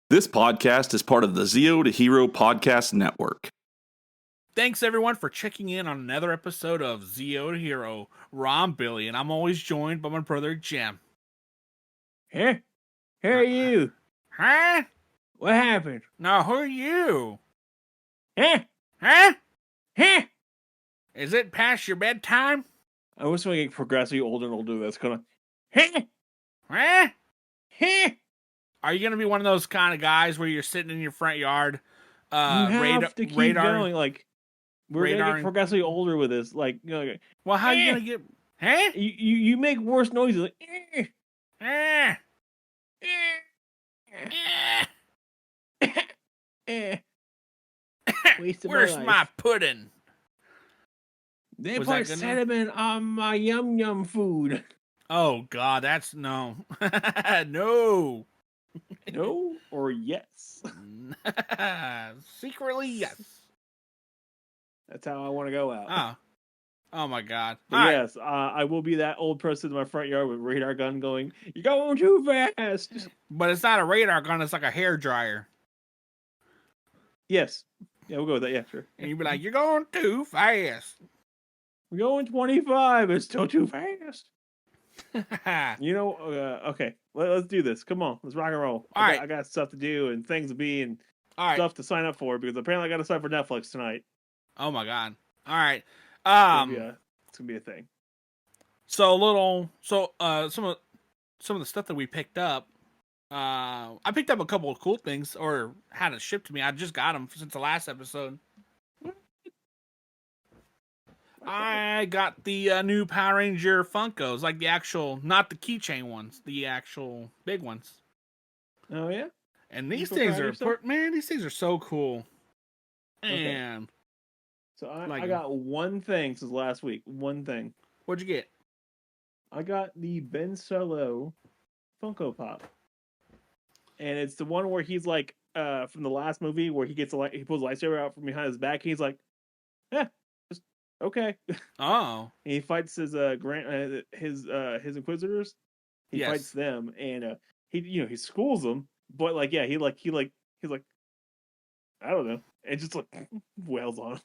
This podcast is part of the Zeo to Hero Podcast Network. Thanks everyone for checking in on another episode of Zeo to Hero. I'm Billy, and I'm always joined by my brother Jim. Hey, who are you? Huh? What happened? No, who are you? Huh? Huh? Huh? Is it past your bedtime? I wish we get progressively older and older. That's kind of. Huh? Huh? Huh? Are you gonna be one of those kind of guys where you're sitting in your front yard? You have to keep going. Like we're gonna get progressively older with this. Like, you know, well, how are you gonna get? Huh? You make worse noises. Like, Where's my pudding? They put cinnamon on my yum yum food. Oh God, that's no, no. No or yes? Secretly, yes. That's how I want to go out. Oh my God. Yes, I will be that old person in my front yard with radar gun going, "You're going too fast." But it's not a radar gun, it's like a hair dryer. Yes. Yeah, we'll go with that. Yeah, sure. And you'd be like, "You're going too fast." We're going 25. It's still too fast. Okay. Let's do this. Come on. Let's rock and roll. I got stuff to do and things to be and stuff to sign up for because apparently I got to sign for Netflix tonight. Oh my God. All right. It's gonna be a thing. Some of the stuff that we picked up. I picked up a couple of cool things, or had it shipped to me. I just got them since the last episode. I got the new Power Ranger Funkos, like the actual, not the keychain ones, the actual big ones. Oh yeah. And these things are these things are so cool. And okay. So I got one thing since last week. One thing. What'd you get? I got the Ben Solo Funko Pop, and it's the one where he's like, from the last movie where he gets he pulls a lightsaber out from behind his back. And he's like, just okay. Oh. And he fights his his Inquisitors. He fights them, and he schools them, but like he's like I don't know, and just like wails on him.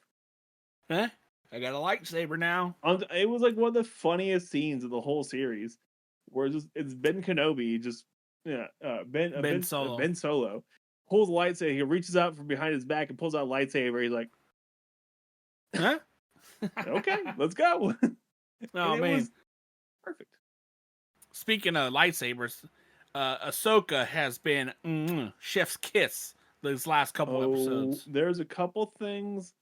Huh? I got a lightsaber now. It was like one of the funniest scenes of the whole series, where it's Ben Kenobi, Ben Solo pulls a lightsaber. He reaches out from behind his back and pulls out a lightsaber. He's like, huh? Okay, let's go. Oh man, was perfect. Speaking of lightsabers, Ahsoka has been chef's kiss these last couple episodes. There's a couple things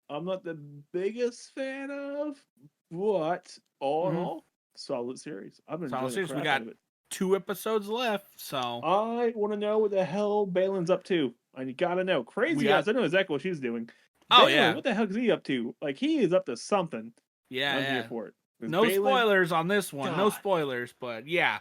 I'm not the biggest fan of, but all in all, solid series. I've been enjoying the crap out of it. 2 episodes left, so I want to know what the hell Balin's up to. I gotta know. Crazy Eyes, I know exactly what she's doing. Oh Balin, yeah, what the hell is he up to? Like he is up to something. Yeah, I'm here for it. No spoilers on this one. God. No spoilers, but yeah,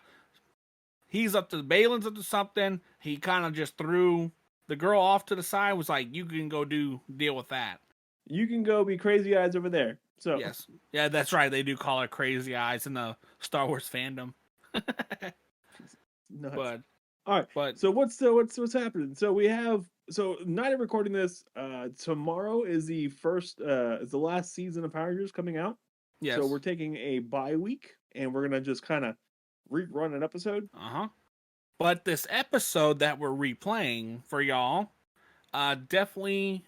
he's up to Balin's up to something. He kind of just threw the girl off to the side. Was like, you can go deal with that. You can go be Crazy Eyes over there. So yes, yeah, that's right. They do call her Crazy Eyes in the Star Wars fandom. Nuts. But all right. But so what's happening? So we have night of recording this. Tomorrow is the last season of Power Rangers coming out. Yes. So we're taking a bye week and we're gonna just kind of rerun an episode. But this episode that we're replaying for y'all, definitely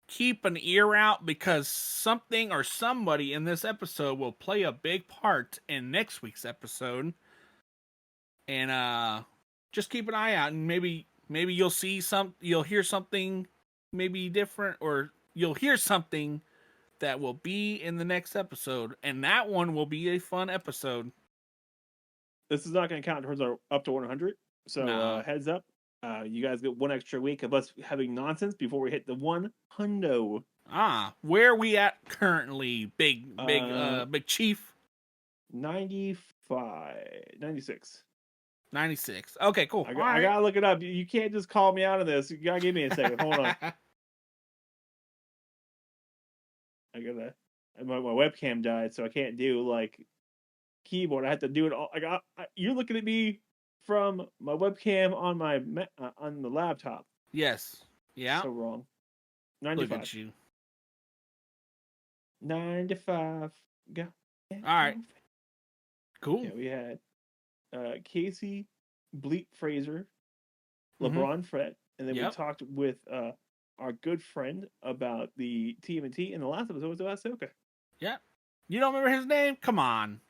keep an ear out because something or somebody in this episode will play a big part in next week's episode. And just keep an eye out, and maybe you'll hear something maybe different, or you'll hear something that will be in the next episode, and that one will be a fun episode. This is not going to count towards our up to 100, so heads up. You guys get one extra week of us having nonsense before we hit the 100. Where are we at currently, big chief? 96. 96. Okay, cool. I gotta look it up. You can't just call me out of this. You gotta give me a second. Hold on. My webcam died, so I can't do like keyboard. I have to do it all. You're looking at me from my webcam on my on the laptop. Yes. Yeah. So wrong. Look 95. at you. 95. Go. All right. Cool. Yeah, we had Casey, Bleep Fraser, Mhm. LeBron Fred, and then we Yep. talked with our good friend about the TMNT, and the last episode was about Ahsoka. Yeah. You don't remember his name? Come on.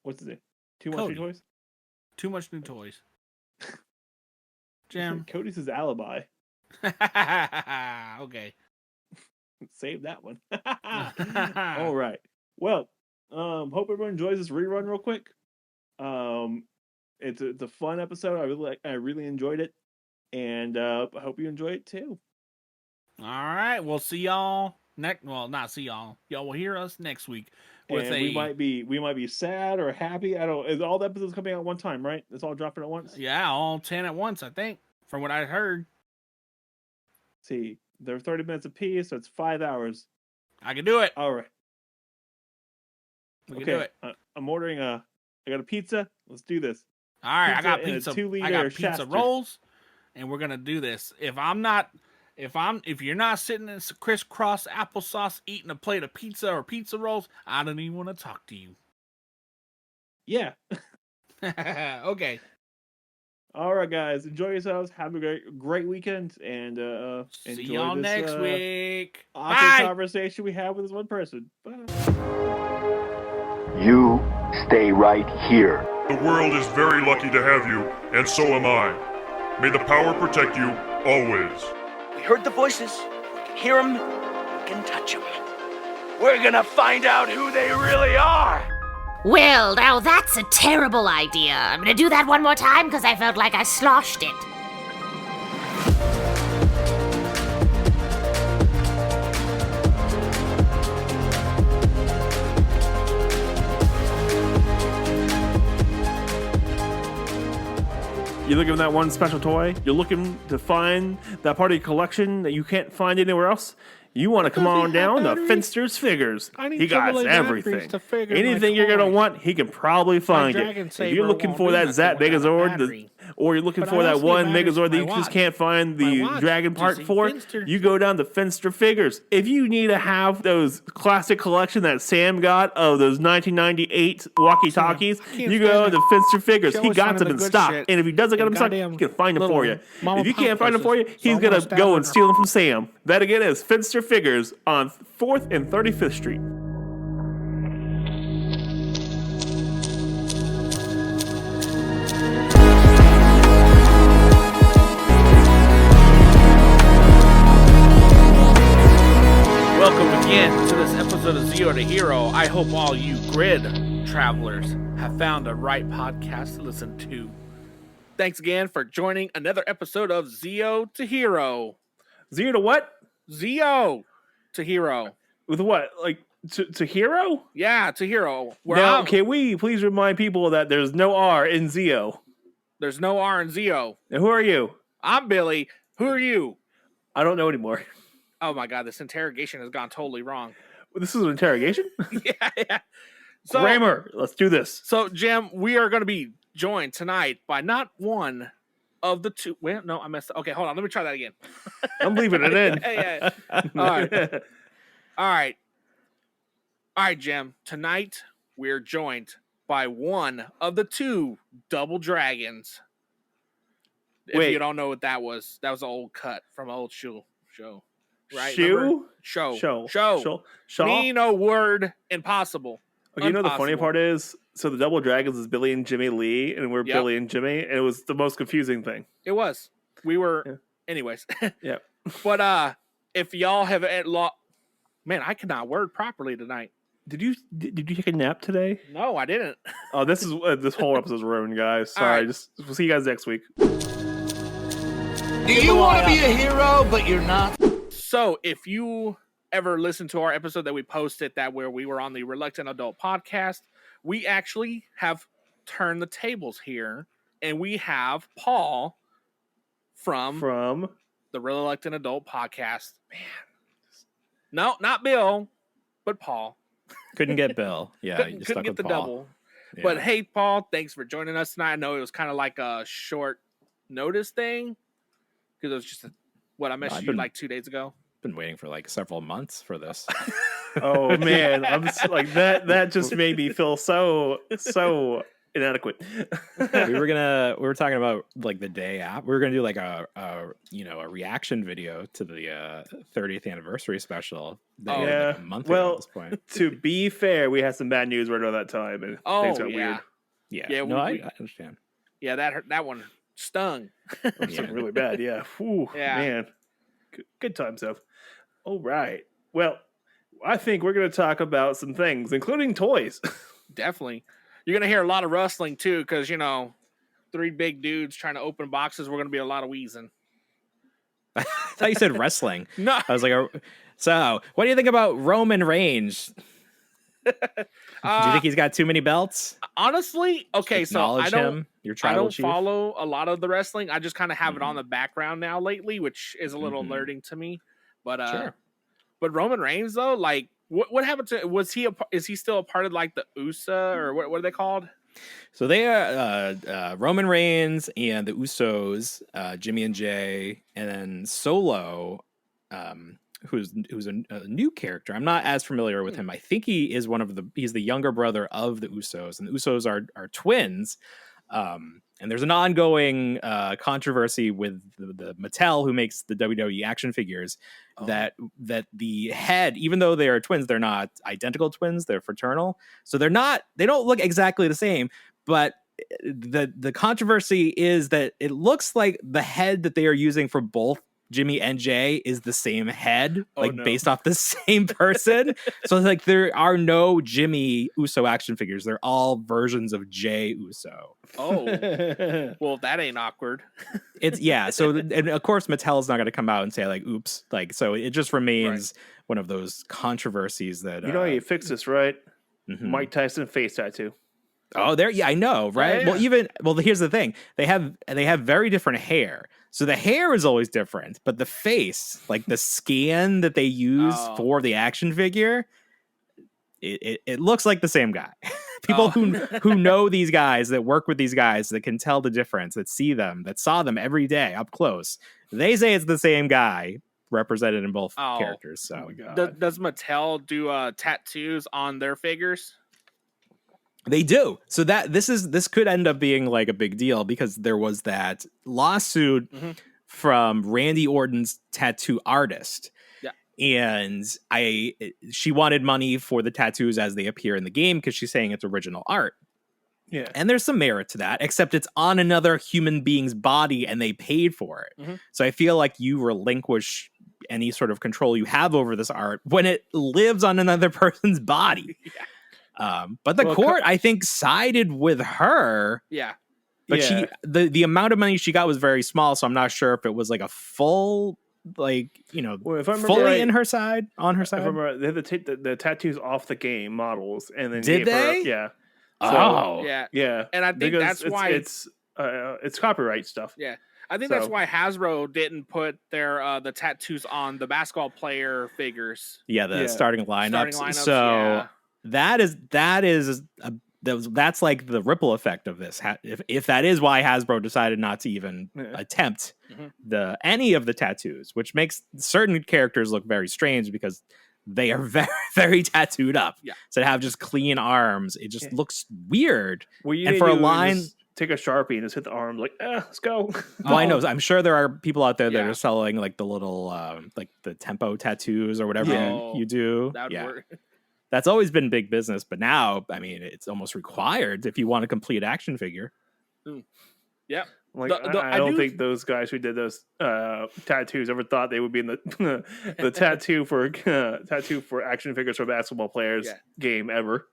What's his name? Too Much Cody. New Toys? Too much new toys. Jim. Cody's his alibi. Okay. Save that one. All right. Well, hope everyone enjoys this rerun real quick. It's a fun episode. I really enjoyed it, and I hope you enjoy it too. All right. We'll see y'all next. Well, not see y'all. Y'all will hear us next week. With And we might be sad or happy. I don't. Is all the episodes coming out at one time, right? It's all dropping at once. Yeah, all 10 at once, I think, from what I heard. See, they're 30 minutes apiece, so it's 5 hours. I can do it. All right. We can do it. I'm ordering I got a pizza. Let's do this. All right, Pizza I got in a pizza. 2-liter I got pizza Shasta. rolls, and we're gonna do this. If you're not sitting in crisscross applesauce eating a plate of pizza or pizza rolls, I don't even want to talk to you. Yeah. Okay. All right, guys. Enjoy yourselves. Have a great weekend, and See enjoy y'all this, next week. awesome Bye. conversation we have with this one person. Bye. You stay right here. The world is very lucky to have you, and so am I. May the power protect you always. We heard the voices. We can hear them. We can touch them. We're gonna find out who they really are. Well, now that's a terrible idea. I'm gonna do that one more time because I felt like I sloshed it. You're looking for that one special toy? You're looking to find that part of your collection that you can't find anywhere else? You want to come does he on have down to batteries? Finster's Figures. I need He got AAA batteries everything. to figure my Anything you're going to toys. want, he can probably find it. Dragon If Saber you're looking won't for do that nothing Zap without a Megazord, battery. or you're looking But for I that also need one batteries Megazord for that you my just watch. can't find My the watch. Dragon Do you part see for, Finster? you go down to Finster Figures. If you need to have those classic collection that Sam got of those 1998 walkie-talkies, I can't you go stand to that. Finster Figures. She He always got finding them in the good stock. shit And if he doesn't get in them in stock, goddamn he can find them for you. little mom If you and pop can't find them for you, places. he's So I'm going gonna to stab go her. and steal them from Sam. That again is Finster Figures on 4th and 35th Street. Welcome again to this episode of Zero to Hero. I hope all you grid travelers have found a right podcast to listen to. Thanks again for joining another episode of Zero to Hero. Zero to what? Zero to Hero. With what? Like, to hero? Yeah, to Hero. Now, can we please remind people that there's no R in Zeo? There's no R in Zero. And who are you? I'm Billy. Who are you? I don't know anymore. Oh my god, this interrogation has gone totally wrong. This is an interrogation? Yeah. So, Grammar. Let's do this. So, Jim, we are going to be joined tonight by not one of the two. Well, no, I messed up. Okay, hold on. Let me try that again. I'm leaving it in. Yeah. All right. All right, Jim. Tonight, we're joined by one of the two double dragons. If Wait. you don't know what that was an old cut from an old show. Right? Shoe? Remember? Show. Shaw? Me no word impossible. Okay, you know the funny Impossible. part is, so the Double Dragons is Billy and Jimmy Lee, and we're Yep. Billy and Jimmy, and it was the most confusing thing. It was. We were. Yeah. Anyways. Yeah. But if y'all have man, I cannot word properly tonight. Did you take a nap today? No, I didn't. Oh, this is this whole episode's ruined, guys. All Sorry. right. We'll see you guys next week. Do you want to be a hero, but you're not? So if you ever listen to our episode that we posted where we were on the Reluctant Adult podcast, we actually have turned the tables here, and we have Paul from the Reluctant Adult podcast. Man. No, not Bill, but Paul. Couldn't get Bill. Yeah, you couldn't stuck get with the Paul. double. But hey, Paul, thanks for joining us tonight. I know it was kind of like a short notice thing because it was just I messaged you like 2 days ago. Been waiting for like several months for this. Oh man, I'm like that just made me feel so inadequate. we were talking about like the day after. We were gonna do like a reaction video to the 30th anniversary special. Yeah, like a month ago at this point. To be fair, we had some bad news right around that time, and things got weird. Yeah. No, I understand. Yeah, that one stung. Something really bad. Yeah. Whew, man. Good times though. All right. Well, I think we're going to talk about some things, including toys. Definitely. You're going to hear a lot of rustling, too, because, 3 big dudes trying to open boxes. We're going to be a lot of wheezing. I thought you said wrestling. No. I was like, so what do you think about Roman Reigns? Do you think he's got too many belts? Honestly, okay, so I don't chief? follow a lot of the wrestling. I just kind of have it on the background now lately, which is a little alerting to me. But sure. But Roman Reigns though, like what happened to is he still a part of like the USA or what are they called? So they are Roman Reigns and the Usos, Jimmy and Jay, and then Solo, who's a new character. I'm not as familiar with him. I think he is he's the younger brother of the Usos, and the Usos are twins. And there's an ongoing controversy with the Mattel, who makes the WWE action figures, that the head, even though they are twins, they're not identical twins. They're fraternal, so they don't look exactly the same. But the controversy is that it looks like the head that they are using for both Jimmy and Jay is the same head, based off the same person. So it's like there are no Jimmy Uso action figures. They're all versions of Jay Uso. Oh, well, that ain't awkward. So and of course Mattel's not going to come out and say like, oops. Like, so it just remains one of those controversies that, how you fix this, right? Mike Tyson face tattoo. Oh, I know, right? Yeah. Well, here's the thing. They have very different hair. So the hair is always different, but the face, like the scan that they use for the action figure, it looks like the same guy. People who know these guys, that work with these guys, that can tell the difference, that see them, that saw them every day up close, they say it's the same guy represented in both characters. So does Mattel do tattoos on their figures? They do. So this could end up being like a big deal, because there was that lawsuit from Randy Orton's tattoo artist. Yeah. And she wanted money for the tattoos as they appear in the game, because she's saying it's original art. Yeah. And there's some merit to that, except it's on another human being's body and they paid for it. So I feel like you relinquish any sort of control you have over this art when it lives on another person's body. Yeah. But the court, I think, sided with her. Yeah. But she the amount of money she got was very small, so I'm not sure if it was like a full, like, if I fully right, on her side. If I remember, they had to take the tattoos off the game models, and then did they? Yeah. So, yeah. And I think that's why it's copyright stuff. Yeah. I think that's why Hasbro didn't put their the tattoos on the basketball player figures. Yeah, the starting lineups. So that's like the ripple effect of this. If that is why Hasbro decided not to even attempt any of the tattoos, which makes certain characters look very strange because they are very, very tattooed up. Yeah. So to have just clean arms, it just looks weird. And for a line, take a Sharpie and just hit the arm, like, let's go. Well, I know. I'm sure there are people out there that are selling like the little, like the tempo tattoos or whatever you do. That would work. That's always been big business, but now, I mean, it's almost required if you want a complete action figure. Yeah. Like, I don't think those guys who did those tattoos ever thought they would be in the tattoo for action figures for basketball players game ever.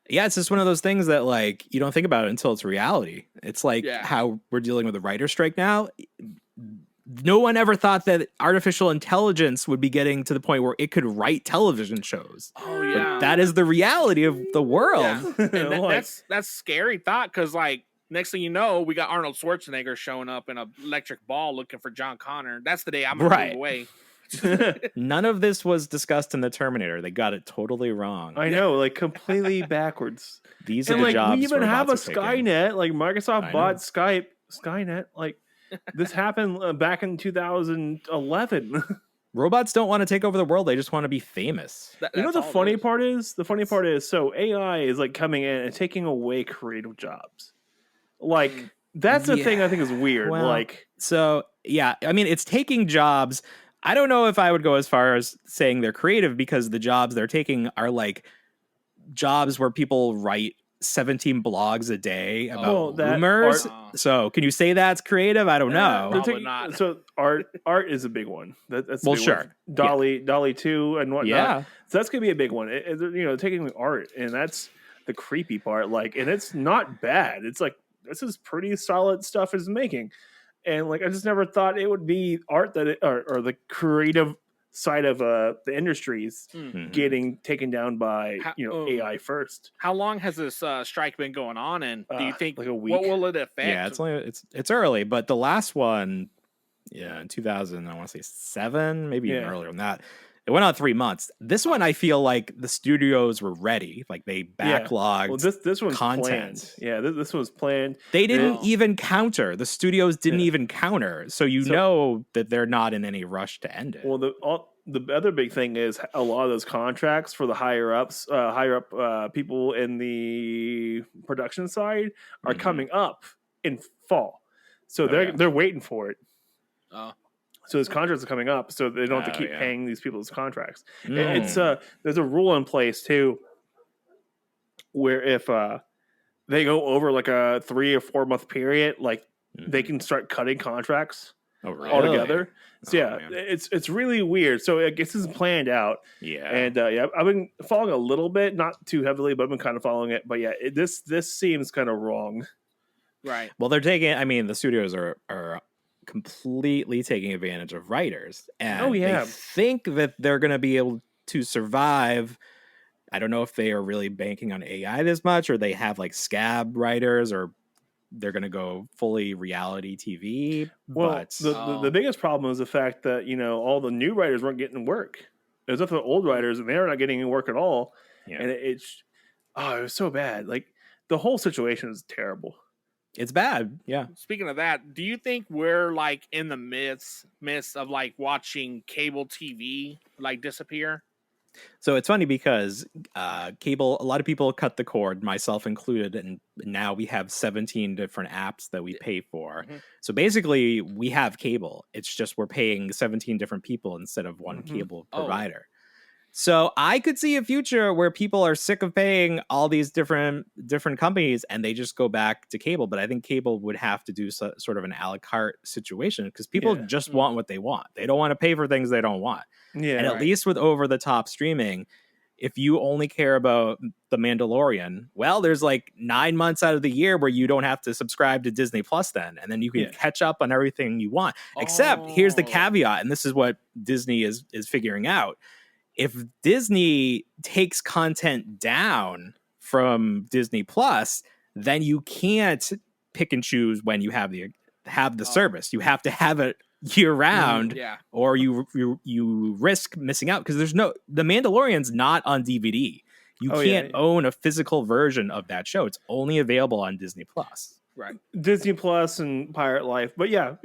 Yeah, it's just one of those things that, like, you don't think about it until it's reality. It's like how we're dealing with a writer's strike now. No one ever thought that artificial intelligence would be getting to the point where it could write television shows. Oh, yeah. But that is the reality of the world. Yeah. And that's scary thought, because, like, next thing you know, we got Arnold Schwarzenegger showing up in an electric ball looking for John Connor. That's the day I'm going to move away. None of this was discussed in the Terminator. They got it totally wrong. I know, like completely backwards. These are And the like jobs we even have a robots are taking. Skynet. Like Microsoft I bought know. Skynet. Like this happened back in 2011. Robots don't want to take over the world. They just want to be famous. You know what the funny part is? The funny part is, so AI is like coming in and taking away creative jobs. Like that's the thing I think is weird. Well, like, so yeah, I mean, it's taking jobs. I don't know if I would go as far as saying they're creative, because the jobs they're taking are like jobs where people write 17 blogs a day about rumors. So can you say that's creative? I don't know. Probably not. So art is a big one. That's a Well, big sure. one. Dolly 2 and whatnot. Yeah. So that's gonna be a big one. Taking art, and that's the creepy part. Like, and it's not bad. It's like this is pretty solid stuff it's making, and like I just never thought it would be art or the creative side of the industries getting taken down by AI first. How long has this strike been going on, and do you think like a week? What will it affect? Yeah, it's early, but the last one, in 2000, I want to say 7, maybe even earlier than that. It went on 3 months. This one, I feel like the studios were ready. Like they backlogged. Well, this one's content. Planned. Yeah, this was planned. They didn't even counter. The studios didn't even counter. So know that they're not in any rush to end it. Well, the other big thing is a lot of those contracts for the higher up people in the production side are coming up in fall. So they're waiting for it. Oh. So his contracts are coming up, so they don't have to keep paying these people's contracts. Mm. It's there's a rule in place too, where if they go over like a 3 or 4 month period, like they can start cutting contracts altogether. So it's really weird. So I guess this is planned out. Yeah, and I've been following a little bit, not too heavily, but I've been kind of following it. But yeah, this seems kind of wrong. Right. Well, they're taking. I mean, the studios are completely taking advantage of writers, and they think that they're going to be able to survive. I don't know if they are really banking on AI this much, or they have like scab writers, or they're going to go fully reality TV. Well, the biggest problem is the fact that all the new writers weren't getting work. It was up to the old writers, and they're not getting any work at all. Yeah. And it was so bad. Like the whole situation is terrible. It's bad. Yeah. Speaking of that, do you think we're like in the midst of like watching cable TV like disappear? So it's funny because cable, a lot of people cut the cord, myself included, and now we have 17 different apps that we pay for. Mm-hmm. So basically we have cable. It's just we're paying 17 different people instead of one cable provider. So I could see a future where people are sick of paying all these different companies and they just go back to cable. But I think cable would have to do sort of an a la carte situation, because people just want what they want. They don't want to pay for things they don't want. Yeah, and at least with over-the-top streaming, if you only care about The Mandalorian, well, there's like 9 months out of the year where you don't have to subscribe to Disney Plus then, and then you can catch up on everything you want. Except, here's the caveat, and this is what Disney is figuring out. If Disney takes content down from Disney Plus, then you can't pick and choose when you have the service. You have to have it year round, or you risk missing out, because The Mandalorian's not on DVD. You can't own a physical version of that show. It's only available on Disney Plus. Right. Disney Plus and Pirate Life. But yeah.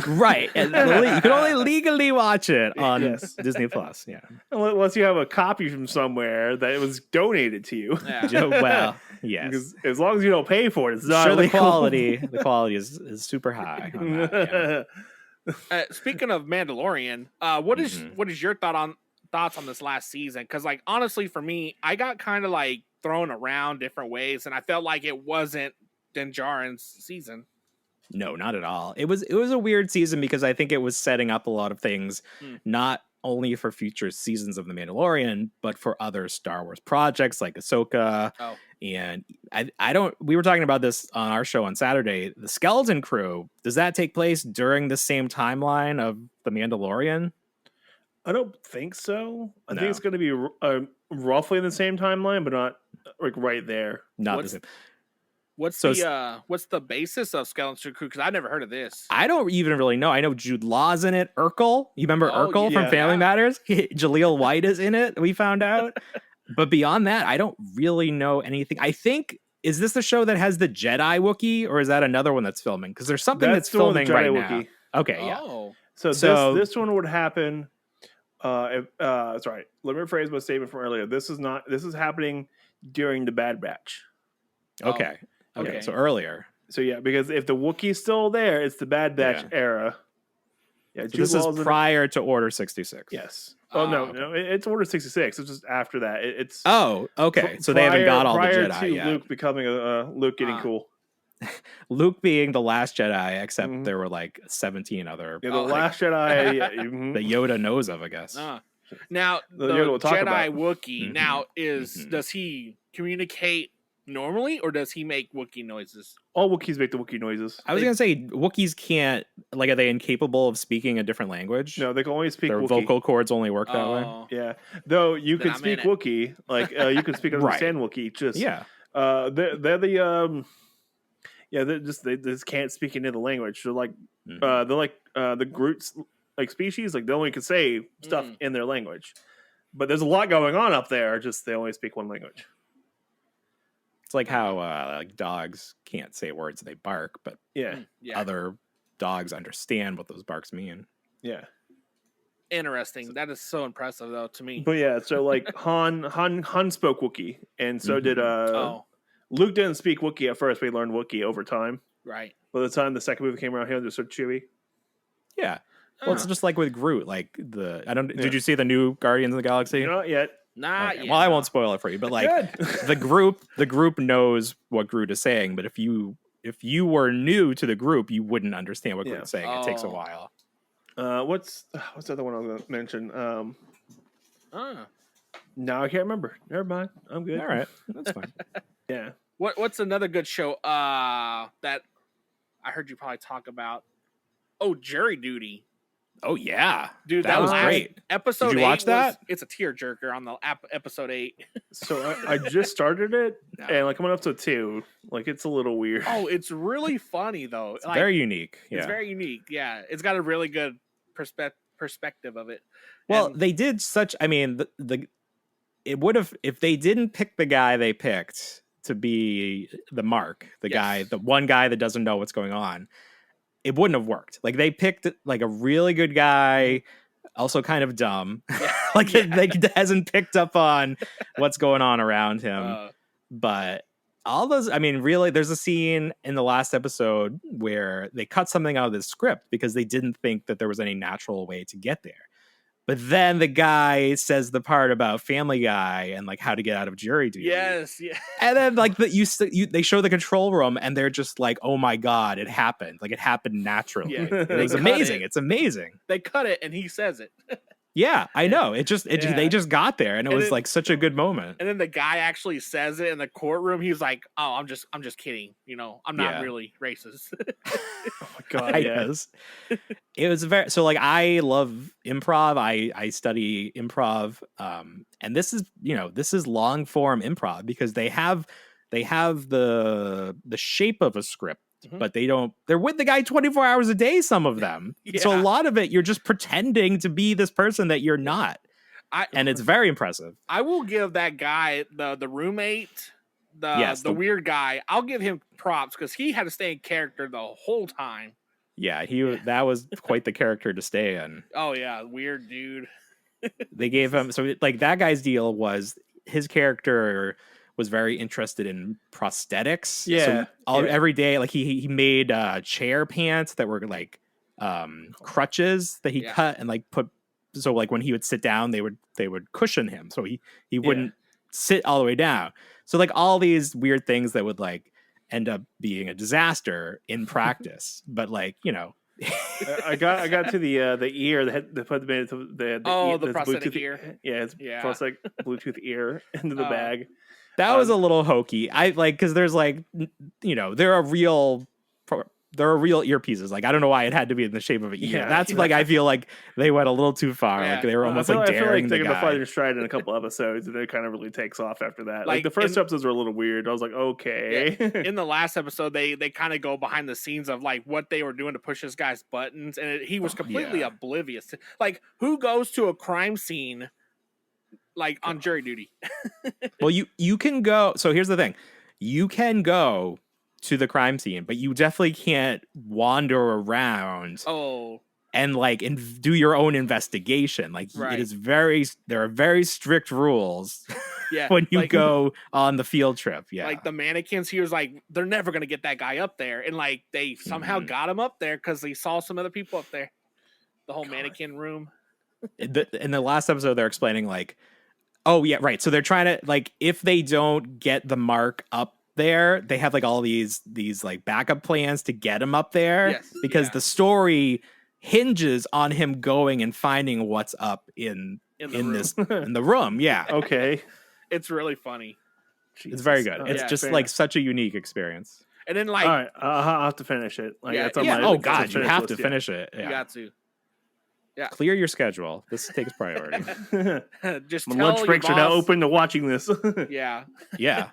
Right. And you can only legally watch it on Disney Plus. Yeah. Unless you have a copy from somewhere that was donated to you. Yeah. Well, yes. Because as long as you don't pay for it, it's not the quality is super high on that, speaking of Mandalorian, what is your thoughts on this last season? Because like honestly, for me, I got kind of like thrown around different ways, and I felt like it wasn't Din Djarin's season. No, not at all. It was a weird season because I think it was setting up a lot of things, not only for future seasons of The Mandalorian, but for other Star Wars projects like Ahsoka. Oh. And we were talking about this on our show on Saturday. The Skeleton Crew, does that take place during the same timeline of The Mandalorian? I don't think so. I think it's going to be roughly in the same timeline, but not like right there. Not the same. What's So what's the basis of Skeleton Crew? Because I've never heard of this. I don't even really know. I know Jude Law's in it. Urkel, you remember Oh, Urkel yeah. from Family Matters? Jaleel White is in it. We found out, but beyond that, I don't really know anything. I think is this the show that has the Jedi Wookiee, or is that another one that's filming? Because there's something that's the one with filming Jedi right Wookiee. now. Okay, yeah. Oh, So this one would happen. Sorry, let me rephrase my statement from earlier. This is happening during the Bad Batch. Okay. okay. So earlier. So yeah, because if the Wookiee's still there, it's the Bad Batch era. Yeah, So this is prior to Order 66. Yes. Oh no, okay. no, it's Order 66. It's just after that. It's Oh, okay. So they haven't got all the prior Jedi to yet. Luke becoming Luke getting cool. Luke being the last Jedi, except Mhm. there were like 17 other Yeah, the Last Jedi. Yeah, that Yoda knows of, I guess. Now the Yoda will talk Jedi about. Wookiee. Mhm. Now Mhm. does he communicate normally, or does he make Wookiee noises? All Wookiees make the Wookiee noises. I was gonna say Wookiees can't, like, are they incapable of speaking a different language? No, they can only speak Their Wookiee. vocal cords only work that way. Oh. Yeah, though you Then can I'm speak in it. Wookiee, like you can speak and Right. understand Wookiee. Just Yeah. they're the they just can't speak any of the language. They're like the Groot's like species, like they only can say stuff in their language. But there's a lot going on up there. Just they only speak one language. It's like how like dogs can't say words, they bark, but Yeah, Yeah. other dogs understand what those barks mean. yeah. Interesting. That is so impressive, though, to me. But yeah, so like Han spoke Wookiee, and so did Oh, Luke didn't speak Wookiee at first, but he learned Wookiee over time. right. By the time the second movie came around, he understood Chewie. Yeah. Well, it's Huh. just like with Groot. Like Yeah. did you see the new Guardians of the Galaxy? Not yet. Not Okay. yet. Well, I won't spoil it for you, but like Good. the group knows what Groot is saying, but if you were new to the group, you wouldn't understand what Yeah. Groot's saying. It takes a Oh. while. What's the other one I was gonna mention? Ah. No, I can't remember. Never mind. I'm good. All right, that's fine. Yeah. What's another good show that I heard you probably talk about? Oh, Jury Duty. Oh yeah, Dude, that was last great. Episode Did you 8 watch that? It's a tearjerker on the episode 8. So I just started it, No. and like I'm on episode 2. Like it's a little weird. Oh, it's really funny though. It's very unique. Yeah. It's very unique. Yeah, it's got a really good perspective of it. Well, And- they did such. I mean, it would have if they didn't pick the guy they picked to be the Mark, the Yes. one guy that doesn't know what's going on. It wouldn't have worked. Like they picked like a really good guy, also kind of dumb. Like they hasn't picked up on what's going on around him. But all those, I mean, really, there's a scene in the last episode where they cut something out of the script because they didn't think that there was any natural way to get there. But then the guy says the part about Family Guy and like how to get out of jury duty. yes, yeah. And then like they show the control room and they're just like, oh my God, it happened. Like it happened naturally. Yeah, It they was cut amazing. it. It's amazing. They cut it and he says it. Yeah, I know. They Yeah. just got there and it And was it- like such a good moment. And then the guy actually says it in the courtroom. He's like, "Oh, I'm just kidding. You know, I'm not Yeah. really racist." Oh my god. I Yeah. guess. It was very so like I love improv. I study improv. And this is long form improv because they have the shape of a script, Mhm. but they're with the guy 24 hours a day, some of them. So a Yeah. lot of it you're just pretending to be this person that you're not. And it's very impressive. I will give that guy the roommate, Yes, the weird guy. I'll give him props because he had to stay in character the whole time. Yeah, that was quite the character to stay in. Oh yeah, weird dude. They gave him so like that guy's deal was his character was very interested in prosthetics. Yeah, So yeah. every day, like he made chair pants that were like crutches that he Yeah. cut and like put. So like when he would sit down, they would cushion him so he wouldn't sit all the way down. So like all these weird things that would like end up being a disaster in practice, but like I got to the ear that they put the prosthetic Bluetooth ear. Yeah, it's Yeah. prosthetic Bluetooth ear into the Oh. bag. That was a little hokey. I like because there's like there are real are real earpieces. Like I don't know why it had to be in the shape of an ear. Yeah. That's like I feel like they went a little too far. Yeah. Like they were almost I like feel daring like the taking the guy. fighting stride in a couple episodes, and it kind of really takes off after that. Like Like, the first in- episodes were a little weird. I was like, okay. In the last episode, they kind of go behind the scenes of like what they were doing to push this guy's buttons, and he was completely yeah. oblivious. Like, who goes to a crime scene like on jury duty? Well, you can go. So here's the thing: you can go to the crime scene, but you definitely can't wander around Oh, and like do your own investigation. Like Right. it is there are very strict rules yeah. when you like, go on the field trip. Yeah, like the mannequins, he was like, they're never gonna get that guy up there, and like they somehow Mhm. got him up there because they saw some other people up there. The whole mannequin room. in the last episode, they're explaining like, oh yeah, right. So they're trying to like if they don't get the mark up there, they have like all these like backup plans to get him up there Yes, because yeah. the story hinges on him going and finding what's up in In the room. this in the room. Yeah, Okay. It's really funny. it's very good. Jesus. It's Yeah, just fair like enough. such a unique experience. And then like All right, I'll have to finish it. Like, Yeah, that's on yeah. my Oh that's on God, you finish have list, to yeah. finish it. you Yeah. got to Clear your schedule. This takes priority. just My tell lunch your breaks are now boss- open to watching this. Yeah. Yeah.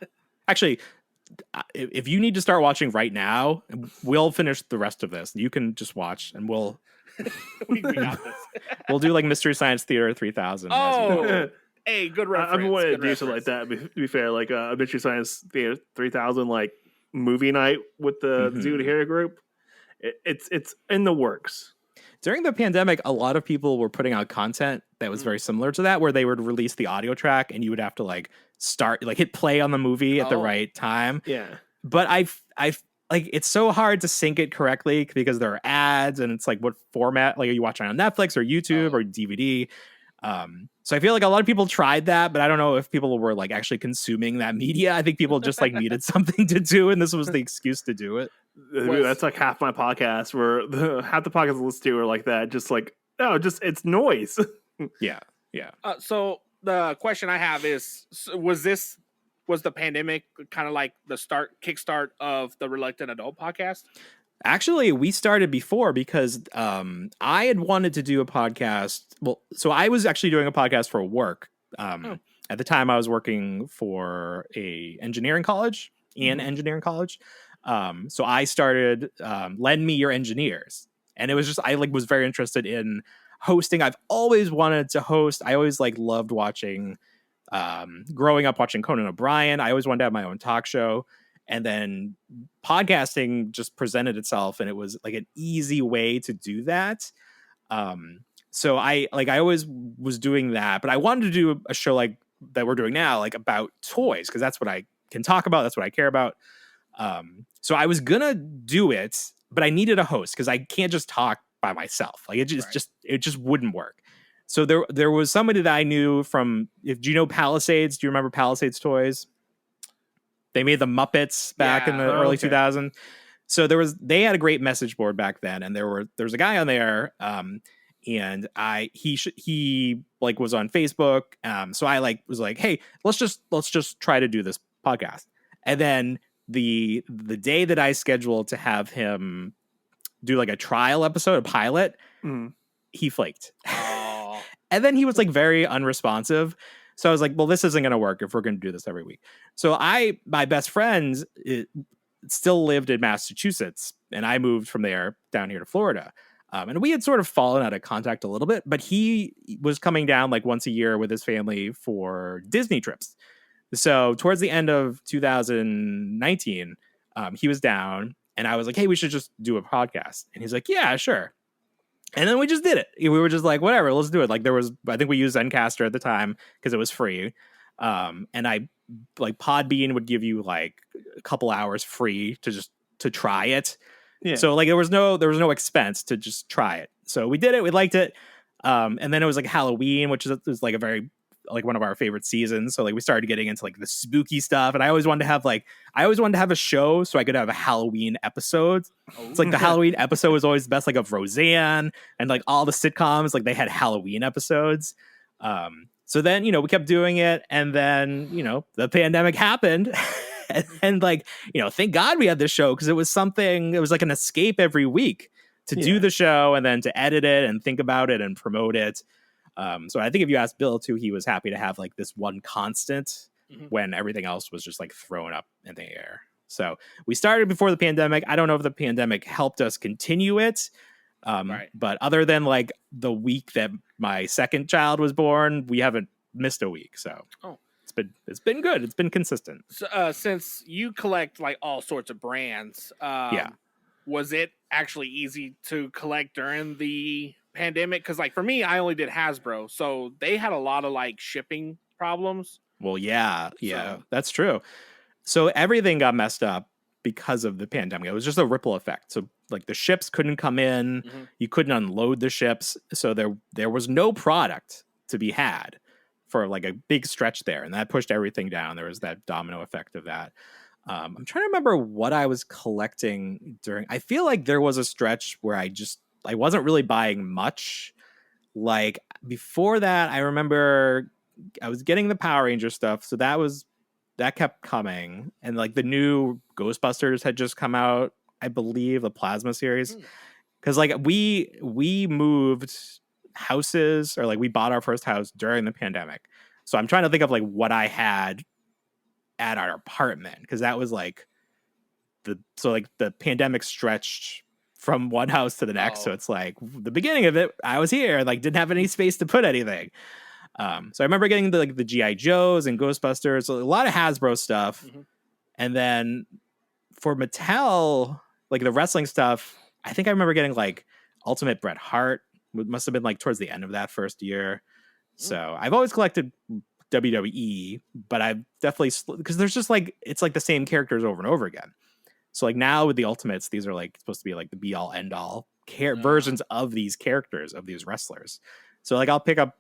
Actually, if you need to start watching right now, we'll finish the rest of this. You can just watch, and we'll we got this. do like Mystery Science Theater 3000. as you Oh, go. hey, good I've reference. been wanting to good do something like reference. that. To be fair, like Mystery Science Theater 3000, like movie night with the Mhm. Zoo to Hero group. It's in the works. During the pandemic, a lot of people were putting out content that was very similar to that, where they would release the audio track, and you would have to like hit play on the movie at the Oh. right time. Yeah. But I've like it's so hard to sync it correctly because there are ads, and it's like what format, like are you watching on Netflix or YouTube or DVD? So I feel like a lot of people tried that, but I don't know if people were like actually consuming that media. I think people just like needed something to do, and this was the excuse to do it. That's like half my podcast, where half the podcasts I listen to are like that. Just like, no, just it's noise. Yeah. So the question I have is, was the pandemic kind of like the kickstart of the Reluctant Adult podcast? Actually, we started before because I had wanted to do a podcast. Well, so I was actually doing a podcast for work. At the time, I was working for a engineering college, so I started Lend Me Your Engineers, and it was just I like was very interested in hosting. I've always wanted to host. I always like loved watching. Growing up watching Conan O'Brien, I always wanted to have my own talk show. And then podcasting just presented itself, and it was like an easy way to do that. So I always was doing that, but I wanted to do a show like that we're doing now, like about toys, because that's what I can talk about. That's what I care about. So I was gonna do it, but I needed a host because I can't just talk by myself. Like it just wouldn't work. So there was somebody that I knew from. Do you know Palisades? Do you remember Palisades Toys? They made the Muppets back in the Yeah. early Okay. 2000s. So they had a great message board back then, and there was a guy on there, and he like was on Facebook. So I like was like, hey, let's just try to do this podcast. And then the day that I scheduled to have him do like a trial episode, a pilot, Mm. he flaked. Oh, And then he was like very unresponsive. So I was like, well, this isn't going to work if we're going to do this every week. So my best friend still lived in Massachusetts, and I moved from there down here to Florida. And we had sort of fallen out of contact a little bit, but he was coming down like once a year with his family for Disney trips. So towards the end of 2019, he was down, and I was like, hey, we should just do a podcast. And he's like, yeah, sure. And then we just did it. We were just like, whatever, let's do it. Like I think we used Zencaster at the time because it was free. And I like Podbean would give you like a couple hours free to try it. Yeah. So like there was no expense to just try it. So we did it. We liked it. And then it was like Halloween, which is like a very like one of our favorite seasons. So like we started getting into like the spooky stuff, and I always wanted to have a show so I could have a Halloween episode. It's like the Halloween episode was always the best, like of Roseanne and like all the sitcoms, like they had Halloween episodes. So then, we kept doing it, and then, the pandemic happened And like, thank God we had this show, because it was like an escape every week to do the show and then to edit it and think about it and promote it. So I think if you ask Bill too, he was happy to have like this one constant when everything else was just like thrown up in the air. So we started before the pandemic. I don't know if the pandemic helped us continue it. But other than like the week that my second child was born, we haven't missed a week. So it's been good. It's been consistent. So, since you collect like all sorts of brands, was it actually easy to collect during the pandemic? Because like for me, I only did Hasbro, so they had a lot of like shipping problems. Well, yeah, that's true. So everything got messed up because of the pandemic. It was just a ripple effect. So like the ships couldn't come in, you couldn't unload the ships, so there was no product to be had for like a big stretch there, and that pushed everything down. There was that domino effect of that. I'm trying to remember what I was collecting during. I feel like there was a stretch where I wasn't really buying much. Like before that, I remember I was getting the Power Ranger stuff, so that kept coming, and like the new Ghostbusters had just come out, I believe, the Plasma series, because like we moved houses, or like we bought our first house during the pandemic. So I'm trying to think of like what I had at our apartment, because that was like the pandemic stretched from one house to the next. So it's like the beginning of it, I was here, like didn't have any space to put anything. So I remember getting the G.I. Joes and Ghostbusters, so a lot of Hasbro stuff. And then for Mattel, like the wrestling stuff, I think I remember getting like Ultimate Bret Hart. It must have been like towards the end of that first year. So I've always collected WWE, but I've definitely, because there's just like, it's like the same characters over and over again. So like now with the Ultimates, these are like supposed to be like the be all end all versions of these characters, of these wrestlers. So like I'll pick up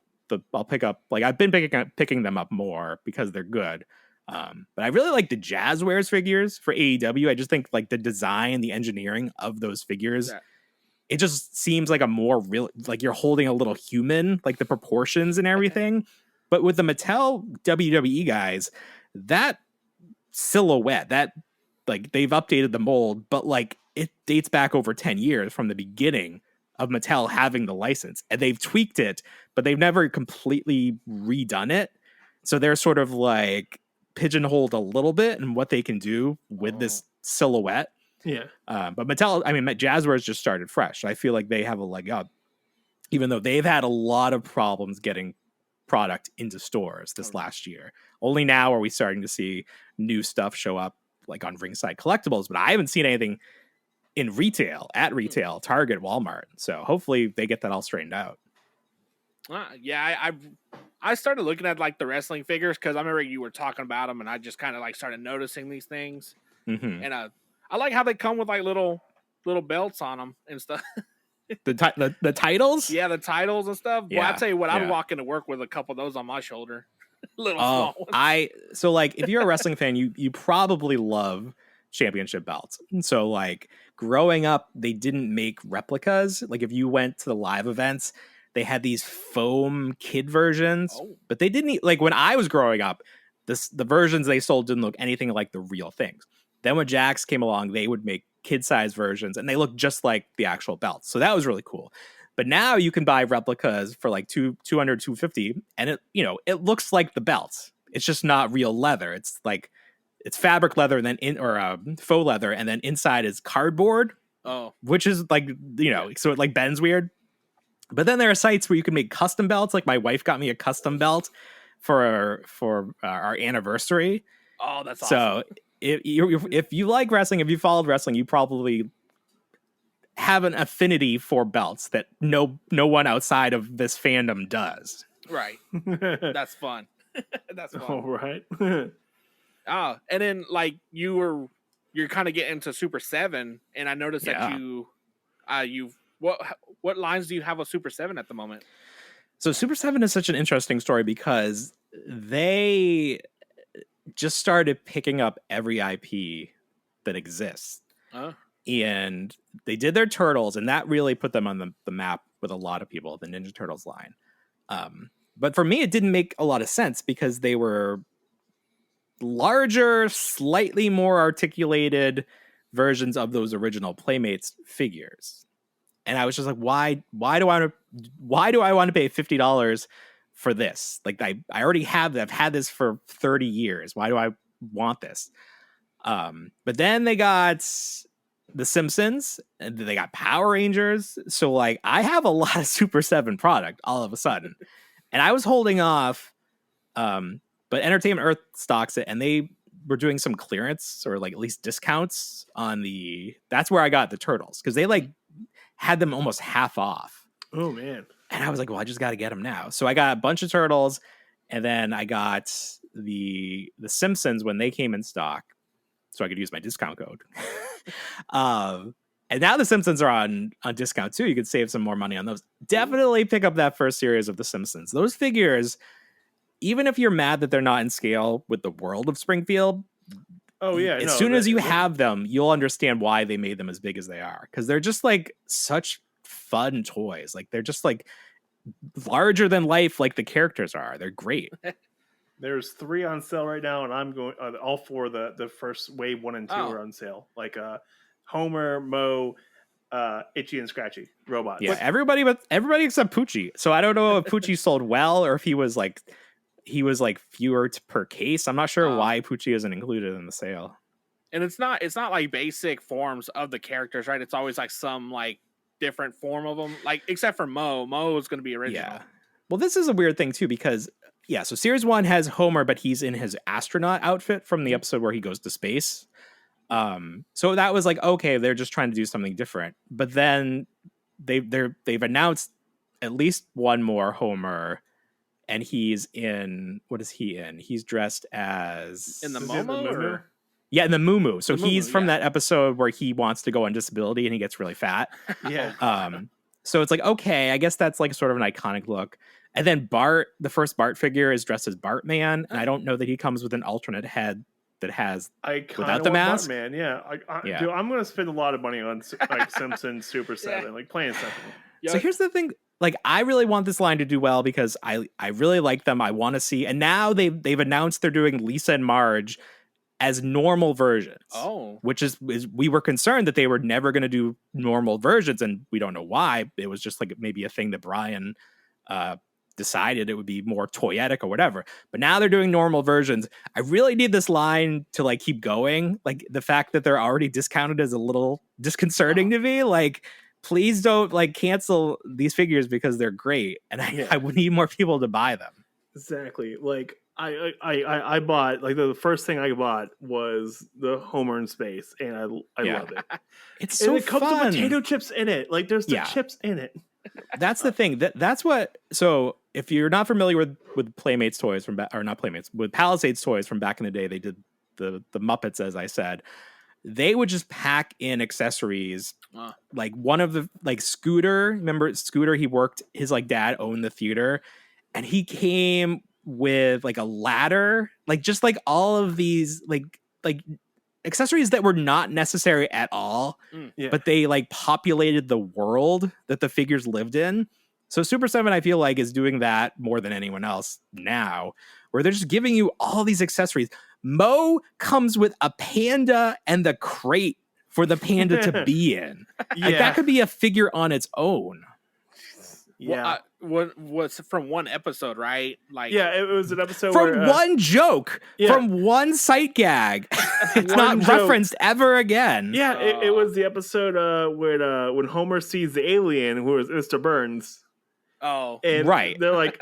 like I've been picking them up more because they're good. But I really like the Jazzwares figures for AEW. I just think like the design, the engineering of those figures, it just seems like a more real, like you're holding a little human, like the proportions and everything. But with the Mattel WWE guys, that silhouette, that like they've updated the mold, but like it dates back over 10 years from the beginning of Mattel having the license, and they've tweaked it, but they've never completely redone it. So they're sort of like pigeonholed a little bit in what they can do with this silhouette. Yeah. But Mattel, I mean, Jazzwares just started fresh. I feel like they have a leg up, even though they've had a lot of problems getting product into stores this last year. Only now are we starting to see new stuff show up like on Ringside Collectibles, but I haven't seen anything in retail, Target, Walmart. So hopefully they get that all straightened out. I started looking at like the wrestling figures because I remember you were talking about them, and I just kind of like started noticing these things. And I like how they come with like little belts on them and stuff. The titles? Yeah, the titles and stuff. Yeah, well, I tell you what, I'd walk into work with a couple of those on my shoulder. Little small ones. So like if you're a wrestling fan, you probably love championship belts. And so like growing up, they didn't make replicas. Like if you went to the live events, they had these foam kid versions, but they didn't like when I was growing up, the versions they sold didn't look anything like the real things. Then when Jax came along, they would make kid-sized versions, and they look just like the actual belts. So that was really cool. But now you can buy replicas for like $200, $250, and it looks like the belts. It's just not real leather. It's like it's fabric leather, and then faux leather, and then inside is cardboard. Which is like so it like bends weird. But then there are sites where you can make custom belts. Like my wife got me a custom belt for our anniversary. Oh, that's So awesome. if you like wrestling, if you followed wrestling, you probably have an affinity for belts that no one outside of this fandom does. Right. That's fun. That's fun. All right. And then like you're kind of getting into Super 7, and I noticed that you've what lines do you have of Super 7 at the moment? So Super 7 is such an interesting story because they just started picking up every IP that exists. And they did their Turtles, and that really put them on the map with a lot of people, the Ninja Turtles line. But for me, it didn't make a lot of sense because they were larger, slightly more articulated versions of those original Playmates figures. And I was just like, why do I want to pay $50 for this? Like I already have that. I've had this for 30 years. Why do I want this? But then they got The Simpsons and they got Power Rangers. So like I have a lot of Super 7 product all of a sudden. And I was holding off, but Entertainment Earth stocks it, and they were doing some clearance or like at least discounts on that's where I got the Turtles, because they like had them almost half off. Oh man. And I was like, well, I just got to get them now. So I got a bunch of Turtles, and then I got the Simpsons when they came in stock, so I could use my discount code. And now the Simpsons are on discount too. You could save some more money on those. Definitely pick up that first series of the Simpsons. Those figures, even if you're mad that they're not in scale with the world of Springfield, as soon as you have them, you'll understand why they made them as big as they are, because they're just like such fun toys. Like they're just like larger than life, like the characters are. They're great. There's 3 on sale right now, and I'm going all 4 the first wave 1 and 2 are on sale. Like Homer, Mo, Itchy and Scratchy robots. Yeah, everybody except Poochie. So I don't know if Poochie sold well or if he was like fewer per case. I'm not sure why Poochie isn't included in the sale. And it's not like basic forms of the characters, right? It's always like some like different form of them, like except for Mo. Mo is going to be original. Yeah. Well, this is a weird thing too, because so series 1 has Homer, but he's in his astronaut outfit from the episode where he goes to space. So that was like, okay, they're just trying to do something different. But then they've announced at least one more Homer, and he's in, what is he in? He's dressed as in the Momo. Yeah, in the Moo. So he's from that episode where he wants to go on disability and he gets really fat. Yeah. So it's like, okay, I guess that's like sort of an iconic look. And then Bart, the first Bart figure, is dressed as Bartman, and I don't know that he comes with an alternate head that has without the mask. Bartman, yeah. Dude, I'm gonna spend a lot of money on like Simpsons Super 7, like playing stuff. So here's the thing. Like, I really want this line to do well because I really like them. I want to see, and now they've announced they're doing Lisa and Marge as normal versions. Which is we were concerned that they were never going to do normal versions, and we don't know why. It was just like maybe a thing that Brian decided it would be more toyetic or whatever. But now they're doing normal versions. I really need this line to like keep going. Like the fact that they're already discounted is a little disconcerting to me. Like, please don't like cancel these figures because they're great, and I would need more people to buy them. Exactly. Like I bought, like the first thing I bought was the Homer in space, and I love it. It's so it comes fun. with potato chips in it. Like there's the chips in it. That's the thing. That's what. So if you're not familiar with Playmates toys with Palisades toys from back in the day, they did the Muppets, as I said. They would just pack in accessories. Like one of the, like Scooter, remember Scooter? His like dad owned the theater, and he came with like a ladder, like just like all of these like accessories that were not necessary at all, but they like populated the world that the figures lived in. So Super 7, I feel like, is doing that more than anyone else now, where they're just giving you all these accessories. Mo comes with a panda and the crate for the panda to be in. Like, that could be a figure on its own. Yeah. What's from one episode, right? Like, it was an episode from one joke, from one sight gag. It's not referenced ever again. Yeah, it was the episode when Homer sees the alien, who is Mr. Burns. Oh, and they're like,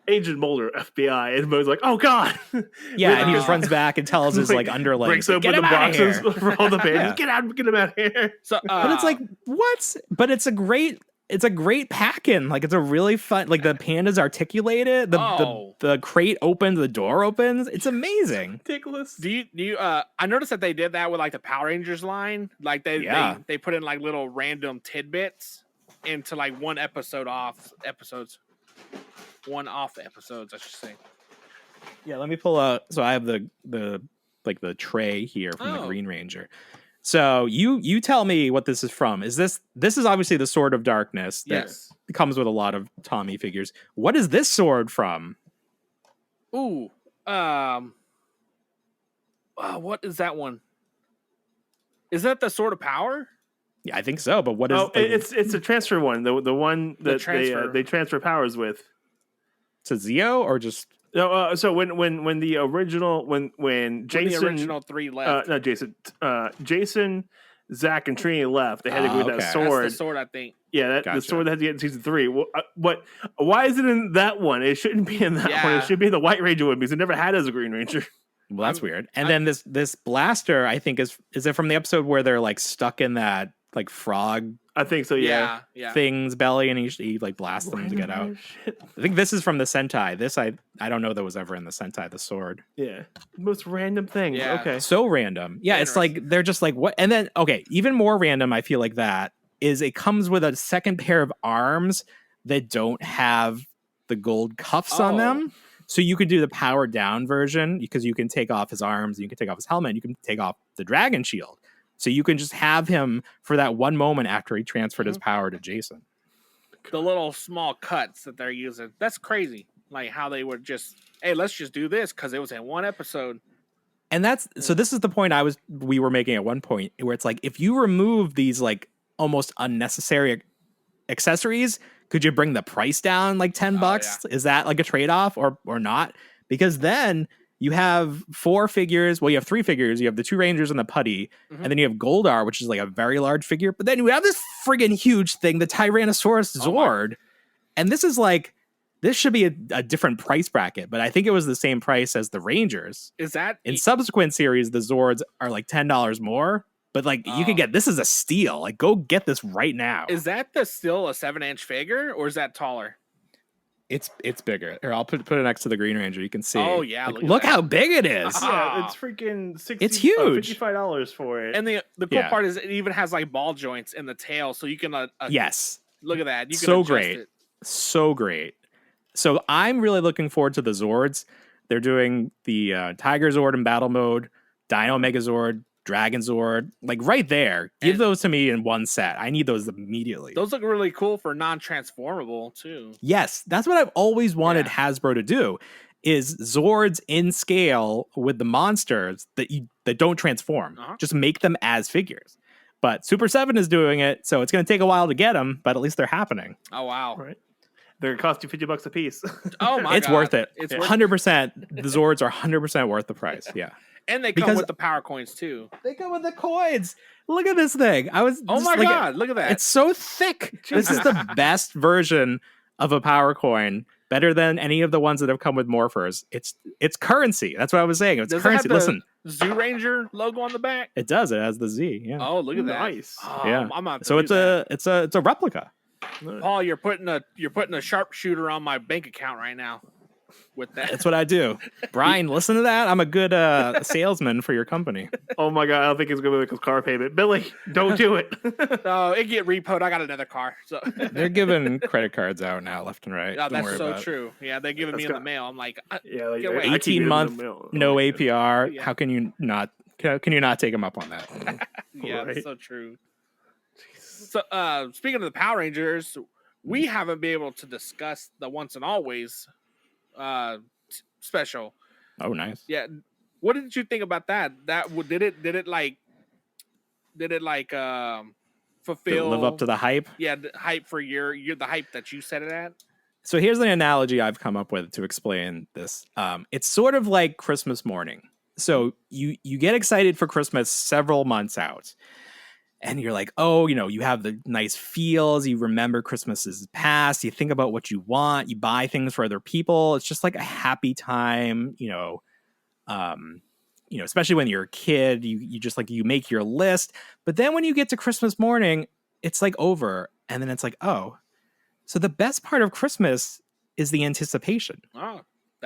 Agent Mulder, FBI, and Mo's like, oh god. And he just runs back and tells his like underlings, breaks open the boxes for all the pandas. Get him out of here. So, but it's like, what? But it's a great pack-in. Like, it's a really fun, like the pandas articulated, the crate opens, the door opens. It's amazing. Ridiculous. Do you I noticed that they did that with like the Power Rangers line. Like they put in like little random tidbits into like one-off episodes, I should say. Yeah, let me pull out. So I have the tray here from the Green Ranger. So you tell me what this is from. This is obviously the Sword of Darkness that comes with a lot of Tommy figures. What is this sword from? Ooh, What is that one? Is that the Sword of Power? Yeah, I think so. But what is? It's a transfer one. The one that they transfer powers with. To Zeo or just No, so when the original when Jason the original 3 left. not Jason Jason, Zach and Trini left, they had to go with that okay. sword. That's the sword, I think. Yeah, Gotcha. the sword that had to get in season 3. What? Why is it in that one? It shouldn't be in that one. It should be in the White Ranger one because it never had as a Green Ranger. Well, that's weird. And then this blaster, I think is it from the episode where they're like stuck in that like frog I think so. Yeah. thing's belly, and he like blasts them to get out. Shit. I think this is from the Sentai. This I don't know that was ever in the Sentai. The sword. Yeah. Most random thing. Yeah. Okay. So random. Yeah, it's like they're just like what? And then even more random. I feel like that is it comes with a second pair of arms that don't have the gold cuffs on them. So you could do the powered down version because you can take off his arms, you can take off his helmet, you can take off the dragon shield. So you can just have him for that one moment after he transferred his power to Jason. The little small cuts that they're using. That's crazy. Like how they would just, hey, let's just do this because it was in one episode. And so this is the point we were making at one point where it's like, if you remove these like almost unnecessary accessories, could you bring the price down like $10? Is that like a trade-off or not? Because then you have 4 figures. Well, you have 3 figures. You have the 2 Rangers and the Putty. And then you have Goldar, which is like a very large figure. But then you have this friggin' huge thing, the Tyrannosaurus Zord. And this should be a different price bracket. But I think it was the same price as the Rangers. Is that? In subsequent series, the Zords are like $10 more. But like you could get, this is a steal. Like go get this right now. Is that still a 7-inch figure or is that taller? It's bigger. Here, I'll put it next to the Green Ranger. You can see. Oh yeah, like, look how big it is. Yeah, it's freaking $60. It's huge. $55 for it. And the cool part is it even has like ball joints in the tail, so you can yes. Look at that. You can so adjust great, it. So great. So I'm really looking forward to the Zords. They're doing the Tiger Zord in battle mode, Dino Megazord, Dragon Zord, like right there. Give those to me in one set. I need those immediately. Those look really cool for non-transformable too. Yes, that's what I've always wanted Hasbro to do. Is Zords in scale with the monsters that don't transform. Just make them as figures. But Super 7 is doing it, so it's going to take a while to get them, but at least they're happening. Oh wow! Right. They're going to cost you $50 a piece. Oh my! It's God. worth it. It's 100%. The Zords are 100% worth the price. Yeah. And they come with the power coins too. They come with the coins. Look at this thing. Oh my God! Look at that. It's so thick. This is the best version of a power coin. Better than any of the ones that have come with morphers. It's currency. That's what I was saying. It's currency. Listen, Zoo Ranger logo on the back. It does. It has the Z. Yeah. Oh, look at that. Nice. Oh, yeah. So it's a replica. Paul, you're putting a sharpshooter on my bank account right now. With that, that's what I do. Brian, listen to that. I'm a good salesman for your company. Oh my God, I don't think it's gonna be like a car payment. Billy, don't do it. No, it get repoed. I got another car. So they're giving credit cards out now, left and right. Yeah, that's so true. Yeah, they're giving me in the mail. I'm like, yeah, like 18-month, no APR. Yeah. How can you not? Can you not take them up on that? Yeah, right. That's so true. So, speaking of the Power Rangers, we haven't been able to discuss the Once and Always special. Oh, nice. Yeah. What did you think about that? Did it fulfill, live up to the hype? Yeah, the hype for the hype that you set it at. So here's the analogy I've come up with to explain this. It's sort of like Christmas morning. So you get excited for Christmas several months out. And you're like, oh, you have the nice feels. You remember Christmas's past. You think about what you want. You buy things for other people. It's just like a happy time, especially when you're a kid. You just like, you make your list. But then when you get to Christmas morning, it's like over. And then it's like, oh, so the best part of Christmas is the anticipation. Oh,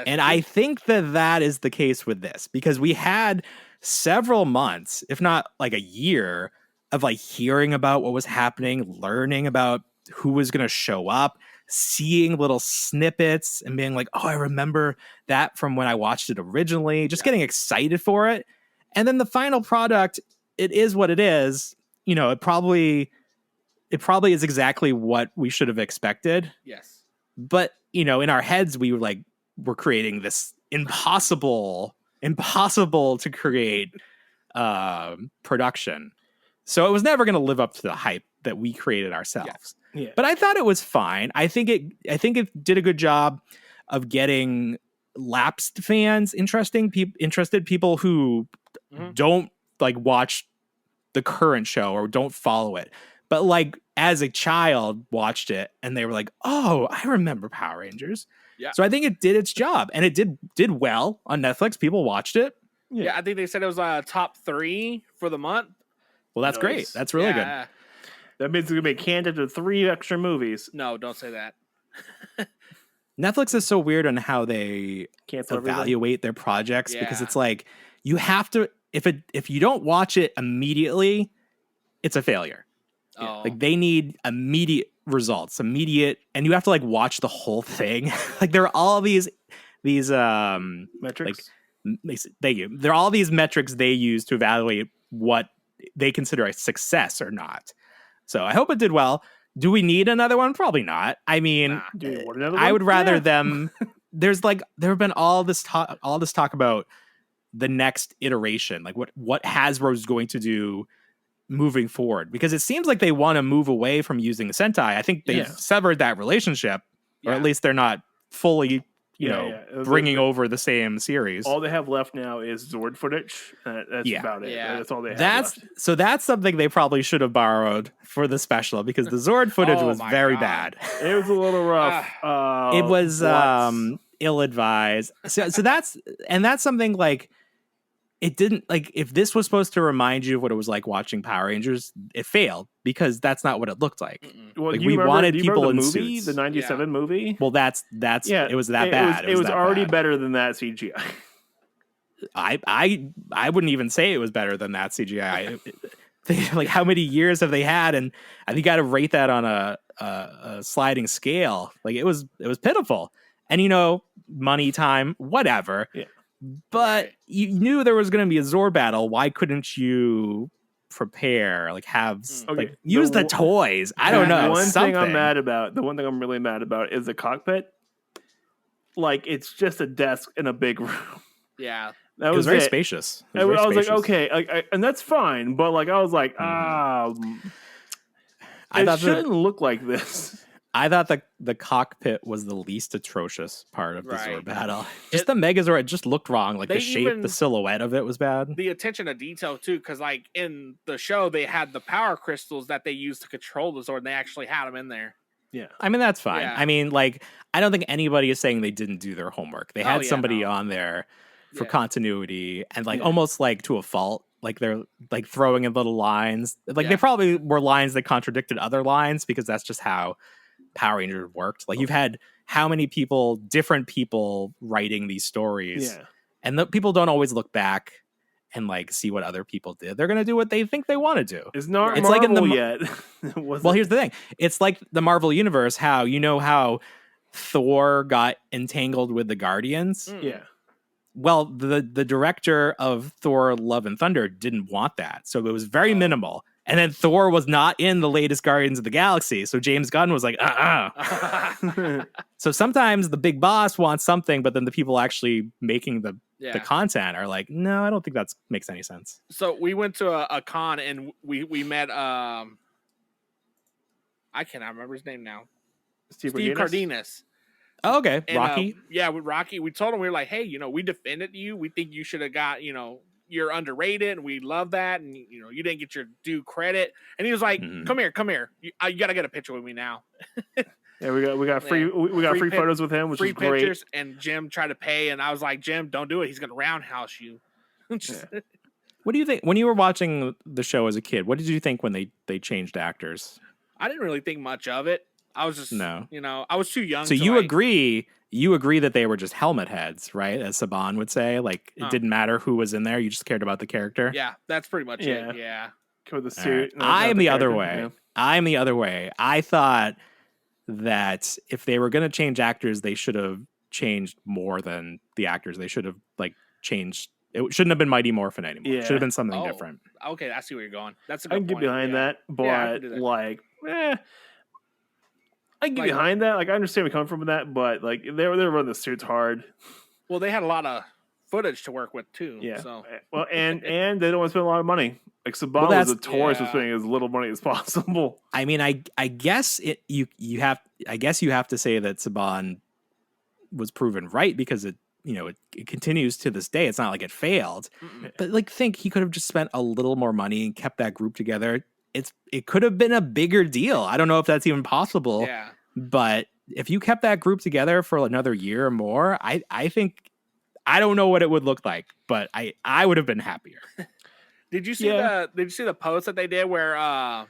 and I think that is the case with this, because we had several months, if not like a year, of like hearing about what was happening, learning about who was going to show up, seeing little snippets and being like, oh, I remember that from when I watched it originally, just getting excited for it. And then the final product, it is what it is. It probably is exactly what we should have expected. Yes. But, in our heads, we're creating this impossible impossible to create production. So it was never going to live up to the hype that we created ourselves. Yeah. But I thought it was fine. I think it did a good job of getting lapsed fans interested people who don't like watch the current show or don't follow it. But like as a child watched it and they were like, "Oh, I remember Power Rangers." Yeah. So I think it did its job and it did well on Netflix. People watched it. Yeah, I think they said it was top 3 for the month. Well, that's great. That's really good. That means it's gonna be a candidate to 3 extra movies. No, don't say that. Netflix is so weird on how they Cancel evaluate their projects because Yeah. it's like you have to if you don't watch it immediately, it's a failure. Oh. Like they need immediate results, and you have to like watch the whole thing. Like there are all these metrics. Thank you. There are all these metrics they use to evaluate what they consider a success or not. So I hope it did well. Do we need another one? Probably not. I mean, I would rather them. There have been all this talk about the next iteration, like what Hasbro's going to do moving forward, because it seems like they want to move away from using the Sentai. I think they've severed that relationship, or at least they're not fully, bringing over the same series. All they have left now is Zord footage. That's about it. Yeah. That's all they have left. So that's something they probably should have borrowed for the special, because the Zord footage was very bad. It was a little rough. It was ill-advised. So that's something like it didn't, like, if this was supposed to remind you of what it was like watching Power Rangers, it failed because that's not what it looked like. Well, like, we wanted people in movie, suits. the '97 movie. Well, that's it was that bad. It was that already bad. better than that CGI. I wouldn't even say it was better than that CGI. Like, how many years have they had? And I think you got to rate that on a sliding scale. Like, it was pitiful. And money, time, whatever. Yeah. But you knew there was going to be a Zord battle. Why couldn't you prepare? Like, use the toys. I don't know. The one something. the one thing I'm really mad about is the cockpit. Like, it's just a desk in a big room. Yeah. That It was very spacious. I was like, okay, and that's fine. But like, I was like, it shouldn't look like this. I thought the cockpit was the least atrocious part of the Zord battle. Just the Megazord, it just looked wrong. Like the shape, the silhouette of it was bad. The attention to detail too, because like in the show they had the power crystals that they used to control the Zord, and they actually had them in there. Yeah, I mean that's fine. Yeah. I mean, like, I don't think anybody is saying they didn't do their homework. They had somebody on there for continuity and like almost like to a fault. Like they're like throwing in little lines. Like they probably were lines that contradicted other lines because that's just how Power Rangers worked. Like you've had how many different people writing these stories, and the people don't always look back and like see what other people did. They're gonna do what they think they want to do. It's not it's Marvel like in yet. Well, here's the thing. It's like the Marvel universe. How Thor got entangled with the Guardians. Yeah. Well, the director of Thor: Love and Thunder didn't want that, so it was very minimal. And then Thor was not in the latest Guardians of the Galaxy. So James Gunn was like, So sometimes the big boss wants something, but then the people actually making the content are like, no, I don't think that makes any sense. So we went to a con and we met, I cannot remember his name now. Steve Cardenas. Oh, okay. And, Rocky? With Rocky. We told him, we were like, hey, we defended you. We think you should have got, you're underrated, and we love that, and you didn't get your due credit. And he was like, "Come here, you got to get a picture with me now." Yeah, we got free photos with him, which free is great. pictures. And Jim tried to pay, and I was like, "Jim, don't do it. He's gonna roundhouse you." What do you think when you were watching the show as a kid? What did you think when they changed actors? I didn't really think much of it. I was just I was too young. So you agree that they were just helmet heads, right? As Saban would say, like it didn't matter who was in there, you just cared about the character. Yeah, that's pretty much it. Yeah. With the suit. Right. I am the other way. Yeah. I'm the other way. I thought that if they were going to change actors, they should have changed more than the actors. They should have changed. It shouldn't have been Mighty Morphin anymore. Yeah. It should have been something different. Okay, I see where you're going. That's a good I can get behind that, but I can get behind that. Like, I understand where you're coming from with that, but like they were running the suits hard. Well, they had a lot of footage to work with too. Yeah. So Well, and they don't want to spend a lot of money. Like Saban was that's- notorious for yeah. spending as little money as possible. I mean, I guess you have to say that Saban was proven right because it continues to this day. It's not like it failed. But like think he could have just spent a little more money and kept that group together. It could have been a bigger deal. I don't know if that's even possible. yeah. But if you kept that group together for another year or more, I think I don't know what it would look like, but I would have been happier. Did you see the post that they did where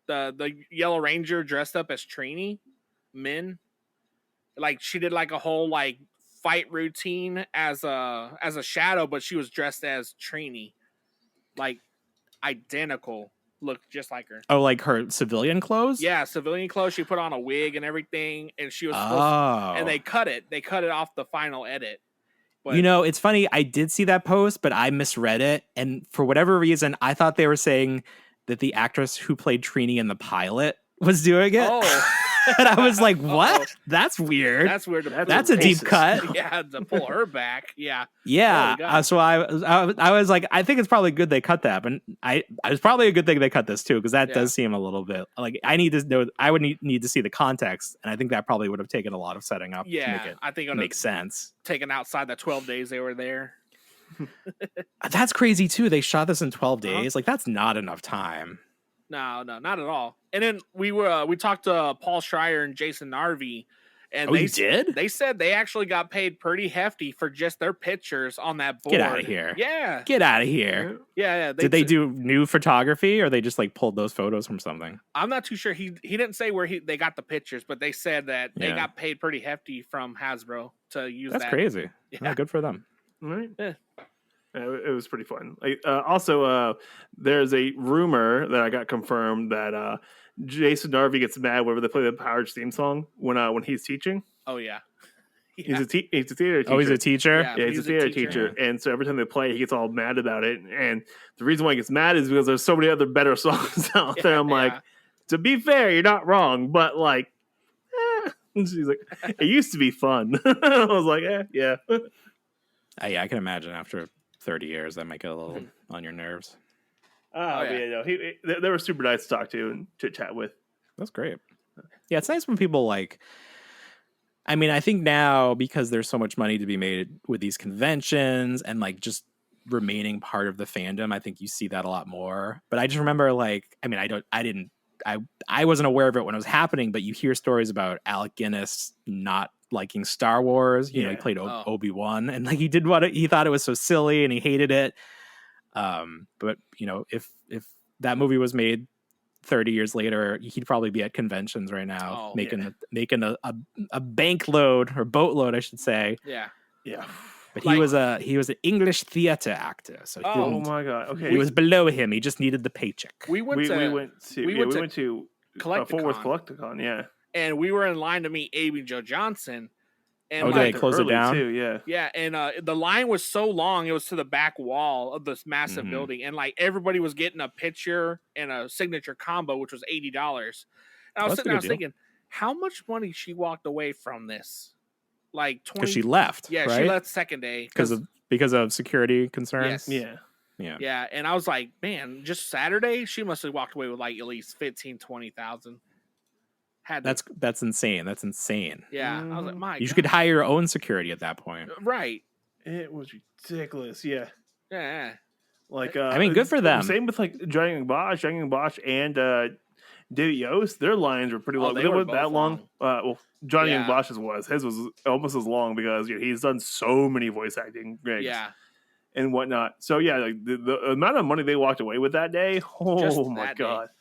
the Yellow Ranger dressed up as Trini Min? Like she did like a whole like fight routine as a shadow, but she was dressed as Trini. Like identical, looked just like her. Oh, like her civilian clothes? Yeah, civilian clothes. She put on a wig and everything, and she was and they cut it. They cut it off the final edit. But, it's funny. I did see that post, but I misread it. And for whatever reason, I thought they were saying that the actress who played Trini in the pilot was doing it. Oh. And I was like, what? That's weird. That's weird. That's a deep cut. Yeah, to pull her back. Yeah. Yeah. Oh, God. So I was like, I think it's probably good they cut that, but it's probably a good thing they cut this too, because that does seem a little bit like I need to know. I would need to see the context, and I think that probably would have taken a lot of setting up. Yeah, to make it I think it makes sense. Taken outside the 12 days they were there. That's crazy too. They shot this in 12 days. Like that's not enough time. No, not at all. And then we talked to Paul Schreier and Jason Narvi, and you did? They said they actually got paid pretty hefty for just their pictures on that board. Get out of here! Yeah, get out of here! Yeah. Did they do new photography, or they just like pulled those photos from something? I'm not too sure. He didn't say where they got the pictures, but they said that they got paid pretty hefty from Hasbro to use. That's crazy. Yeah, good for them. All right. Yeah. It was pretty fun. Also, there's a rumor that I got confirmed that Jason Narvi gets mad whenever they play the Power Rangers theme song when he's teaching. Oh yeah. He's a theater teacher. Oh, he's a teacher? Yeah, he's a theater teacher. Yeah. And so every time they play, he gets all mad about it. And the reason why he gets mad is because there's so many other better songs out there. I'm like, to be fair, you're not wrong, but like, she's like, it used to be fun. I was like, yeah. Yeah, I can imagine after 30 years that might get a little on your nerves. They were super nice to talk to and chit chat with. That's great. Yeah, it's nice when people like. I mean, I think now because there's so much money to be made with these conventions and like just remaining part of the fandom, I think you see that a lot more. But I just remember like, I mean, I wasn't aware of it when it was happening, but you hear stories about Alec Guinness not liking Star Wars. You know, he played Obi-Wan, and like he thought it was so silly and he hated it. But if that movie was made 30 years later, he'd probably be at conventions right now making a bank load or boatload, I should say. Yeah. But he was an English theater actor, so my god, okay, he was below him. He just needed the paycheck. We went to Fort Worth Collecticon, yeah. And we were in line to meet Abe and Joe Johnson. And they closed it down too, yeah. Yeah, and the line was so long; it was to the back wall of this massive building, and like everybody was getting a picture and a signature combo, which was $80. And I was sitting there, I was thinking, how much money she walked away from this? Like 20. Because she left. Yeah, right? She left second day because of security concerns. Yes. Yeah. And I was like, man, just Saturday, she must have walked away with like at least 15,000-20,000. That's insane. That's insane. Yeah, I was like, my God. You could hire your own security at that point. Right. It was ridiculous. Yeah. Yeah. Like, I mean, good for them. Same with like Johnny Bosch and David Yost. Their lines were pretty long. They weren't that long. Johnny and Bosch's was. His was almost as long because he's done so many voice acting gigs. Yeah. And whatnot. So yeah, like the amount of money they walked away with that day. Oh my God. Day.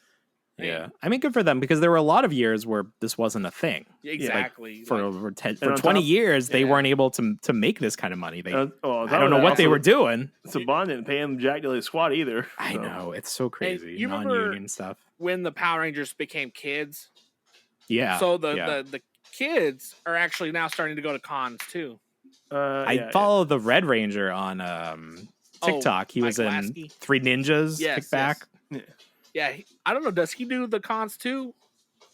Yeah, I mean, good for them because there were a lot of years where this wasn't a thing. Exactly. Like, for over 20 years, they weren't able to make this kind of money. I don't know what they were doing. Saban didn't pay him Jack Daily squat either. I know, it's so crazy. You non-union stuff. When the Power Rangers became kids. Yeah. So the kids are actually now starting to go to cons too. I follow the Red Ranger on TikTok. He was in Three Ninjas. Kickback. Yes. Yeah, I don't know. Does he do the cons too?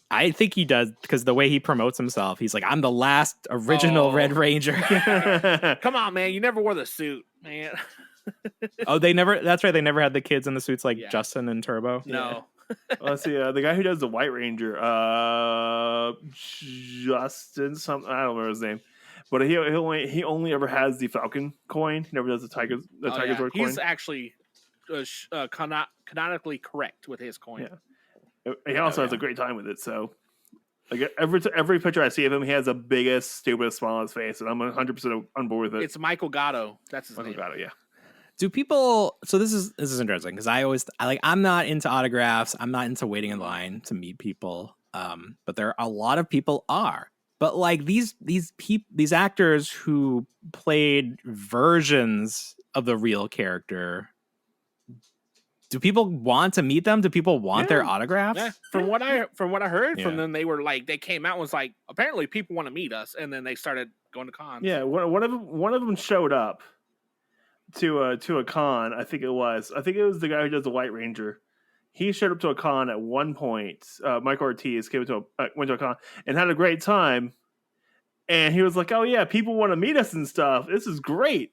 I think he does because the way he promotes himself, he's like, I'm the last original Red Ranger. Come on, man. You never wore the suit, man. Oh, they never. That's right. They never had the kids in the suits like Yeah. Justin and Turbo. No. Let's see. The guy who does the White Ranger, Justin something. I don't remember his name, but he only ever has the Falcon coin. He never does the Tiger's Sword coin. He's actually canonically correct with his coin. Yeah. He also has a great time with it. So, like every picture I see of him, he has the biggest, stupidest smile on his face, and I'm 100% on board with it. It's Michael Gatto. That's his Michael name. Gatto, yeah. Do people? So this is interesting because I'm not into autographs. I'm not into waiting in line to meet people. But there are a lot of people are. But like these actors who played versions of the real character. Do people want to meet them? Do people want their autographs? Yeah. From what I heard from them, they were like they came out and was like apparently people want to meet us, and then they started going to cons. Yeah, one of them showed up to a con. I think it was the guy who does the White Ranger. He showed up to a con at one point. Mike Ortiz went to a con and had a great time. And he was like, "Oh yeah, people want to meet us and stuff. This is great."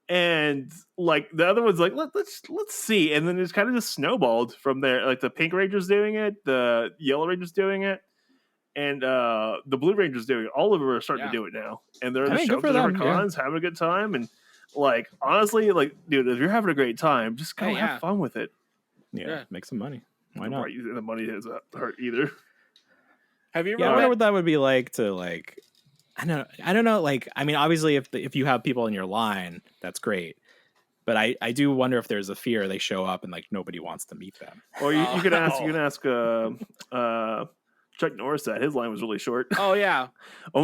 And like the other one's like, let's see. And then it's kind of just snowballed from there. Like the Pink Ranger's doing it, the Yellow Ranger's doing it, and the Blue Ranger's doing it. All of them are starting to do it now, and they're just showing up to different cons, having a good time. And like honestly, like dude, if you're having a great time, just go have fun with it. Yeah, make some money. Why not? The money doesn't hurt either. Have you ever? I wonder what that would be like to like. I don't know. Like, I mean, obviously, if you have people in your line, that's great. But I do wonder if there's a fear they show up and like nobody wants to meet them. Or you can ask Chuck Norris that his line was really short. Oh yeah,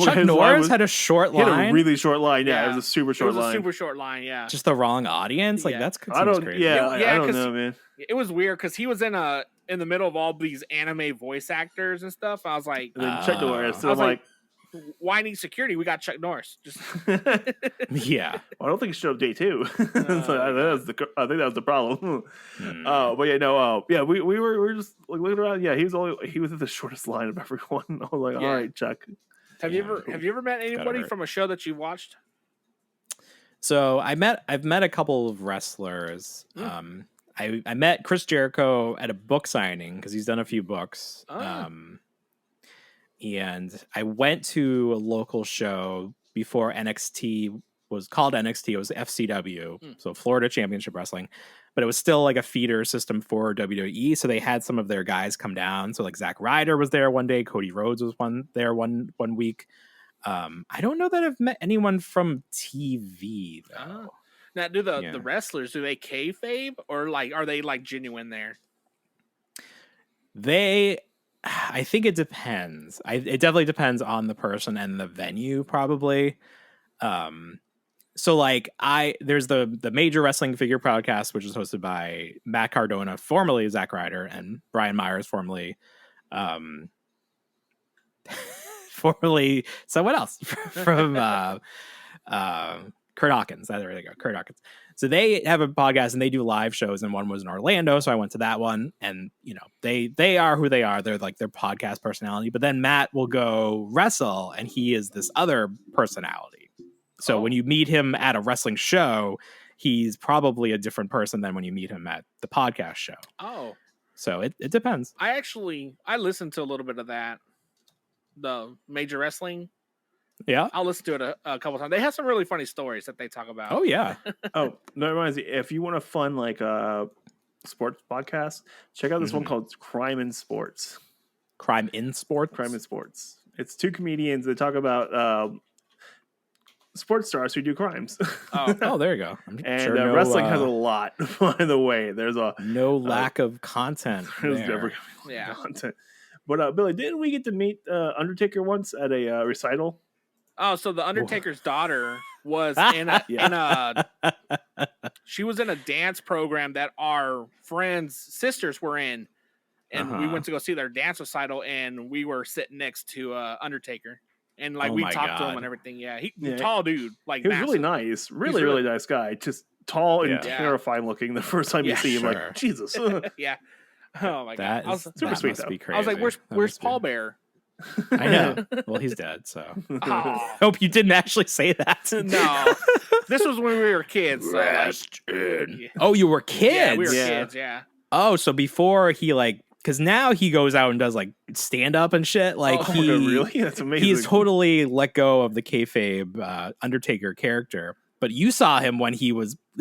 Chuck Norris had a short line. He had a really short line. Yeah, it was a super short line. Super short line. Yeah, just the wrong audience. Like that's crazy. I don't know, man. It was weird because he was in the middle of all these anime voice actors and stuff. I was like, and then Chuck Norris. So I was like, why need security? We got Chuck Norris. Just yeah. Well, I don't think he showed up day 2. So I think that was the problem. But yeah, no. Yeah, we were just like looking around. Yeah, he was at the shortest line of everyone. I was like, all right, Chuck. Have you ever met anybody from a show that you watched? So I've met a couple of wrestlers. I met Chris Jericho at a book signing because he's done a few books. And I went to a local show before NXT was called NXT. It was FCW, so Florida Championship Wrestling, but it was still like a feeder system for WWE. So they had some of their guys come down. So like Zack Ryder was there one day. Cody Rhodes was there one week. I don't know that I've met anyone from TV though. Now, do the wrestlers, do they kayfabe or like are they like genuine there? I think it depends. It definitely depends on the person and the venue, probably. So like there's the Major Wrestling Figure podcast, which is hosted by Matt Cardona, formerly Zack Ryder, and Brian Myers, formerly someone else from Kurt Hawkins. There they go, Kurt Hawkins. So they have a podcast and they do live shows, and one was in Orlando, so I went to that one. And you know, they are who they are. They're like their podcast personality. But then Matt will go wrestle, and he is this other personality. So when you meet him at a wrestling show, he's probably a different person than when you meet him at the podcast show. Oh, so it depends. I listened to a little bit of that, the Major Wrestling. Yeah, I'll listen to it a couple times. They have some really funny stories that they talk about. Oh yeah. Oh, that reminds me. If you want a fun like sports podcast, check out this one called Crime in Sports. Crime in Sports. Crime in Sports. It's 2 comedians that talk about sports stars who do crimes. Oh, there you go. And sure wrestling has a lot. By the way, there's no lack of content. There's never content. But Billy, didn't we get to meet Undertaker once at a recital? Oh, so the Undertaker's daughter was she was in a dance program that our friends' sisters were in, and we went to go see their dance recital, and we were sitting next to Undertaker, and like we talked to him and everything. Yeah, tall dude, like he was really nice, really nice guy, just tall and terrifying looking. The first time you see him, like Jesus. Yeah. Oh my god! I was, super sweet, must though. be crazy. I was like, That "Where's must be- Paul Bear?" I know. Well, he's dead, so. Oh, Hope you didn't actually say that. no, this was when we were kids. So like, yeah. Oh, you were kids. Yeah, we were Yeah. kids. Yeah. Oh, so before he like, because now he goes out and does like stand up and shit. Like Oh my he God, really? That's amazing. he's totally let go of the kayfabe Undertaker character. But you saw him when he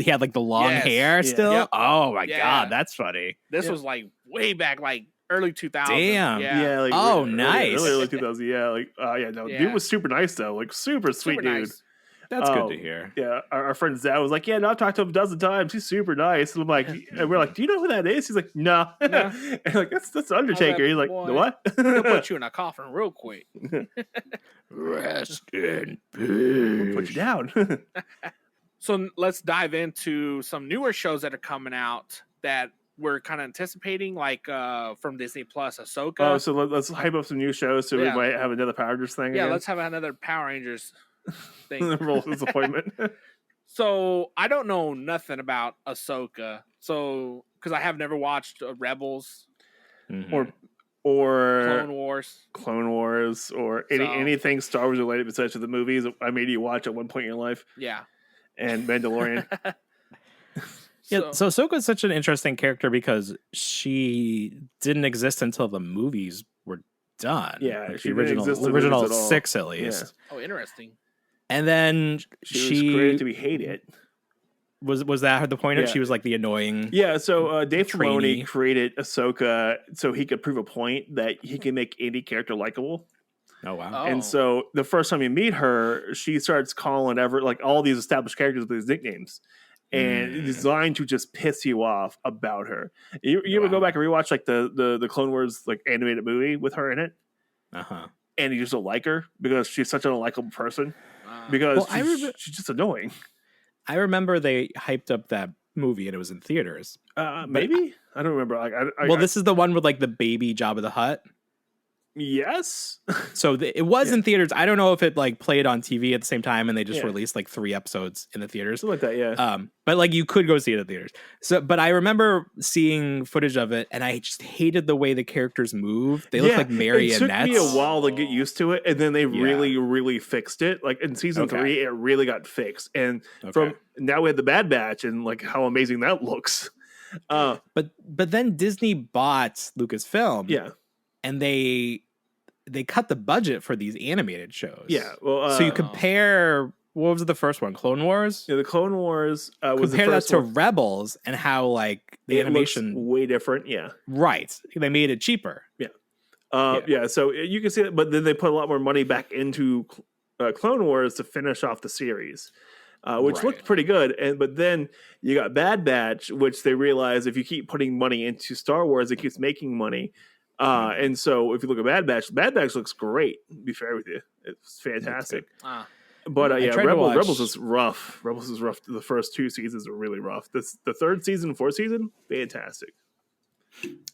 had like the long Yes. hair Yeah. still. Yep. Oh my Yeah. god, that's funny. This Yeah. was like way back, like early 2000s. Damn. Yeah. Like, Oh, early, nice. Early 2000s. Yeah, like, no, Yeah. dude was super nice though. Like, super sweet Super dude. nice. That's good to Um, hear. Yeah, our friend Zach was like, "Yeah, no, I've talked to him a dozen times. He's super nice." And I'm like, and we're like, "Do you know who that is?" He's like, "No." No. And like, that's Undertaker. He's like, boy. "The what?" He'll put you in a coffin real quick. Rest in We'll put you down. So let's dive into some newer shows that are coming out that we're kind of anticipating, like from Disney Plus, Ahsoka. Oh, so let's hype up some new shows so Yeah. we might have another Power Rangers thing. Yeah, again. let's have another Power Rangers thing. roll disappointment. So I don't know nothing about Ahsoka. So because I have never watched Rebels, Mhm. or Clone Wars. or So- anything Star Wars related besides the movies I made you watch at one point in your life, Yeah. and Mandalorian. Yeah, so Ahsoka is such an interesting character because she didn't exist until the movies were done. Yeah, Like she the didn't exist in the original movies at all. 6 at least. Oh, interesting. And then She was created to be hated. was that the point of Yeah. she was like the annoying. Yeah, so Dave Filoni Trainee. created Ahsoka so he could prove a point that he can make any character likable. Oh wow. Oh. And so the first time you meet her, she starts calling like all these established characters with these nicknames, and designed to just piss you off about her. You ever go Wow. back and rewatch like the Clone Wars like animated movie with her in it, Uh-huh. and you just don't like her because she's such an unlikable person Uh, because Well, she's just annoying. I remember they hyped up that movie and it was in theaters. Maybe I don't remember. Like, Well, this is the one with like the baby Jabba the Hutt. yes. So it was Yeah. in theaters. I don't know if it like played on TV at the same time and they just Yeah. released like 3 episodes in the theaters. Something like that, yeah. But like you could go see it in theaters. So, but I remember seeing footage of it, and I just hated the way the characters move. They look like marionettes. It took me a while to get used to it, and then they Yeah. really fixed it. Like in season Okay. 3, it really got fixed. And from now we had the Bad Batch, and like how amazing that looks. But then Disney bought Lucasfilm, Yeah, and they cut the budget for these animated shows. yeah. Well, So you compare. What was the first one? Clone Wars. the Clone Wars was Compare the that first to one. Rebels and how like the It looks animation. way different. Yeah. Right. They made it cheaper. Yeah. So you can see it, but then they put a lot more money back into Clone Wars to finish off the series, which Right. looked pretty good. But then you got Bad Batch, which they realized if you keep putting money into Star Wars, it keeps making money. And so if you look at Bad Batch looks great. To be fair with you, it's fantastic. But I yeah, tried to watch- Rebels is rough. Rebels is rough. The first 2 seasons are really rough. The third season, 4th season, fantastic.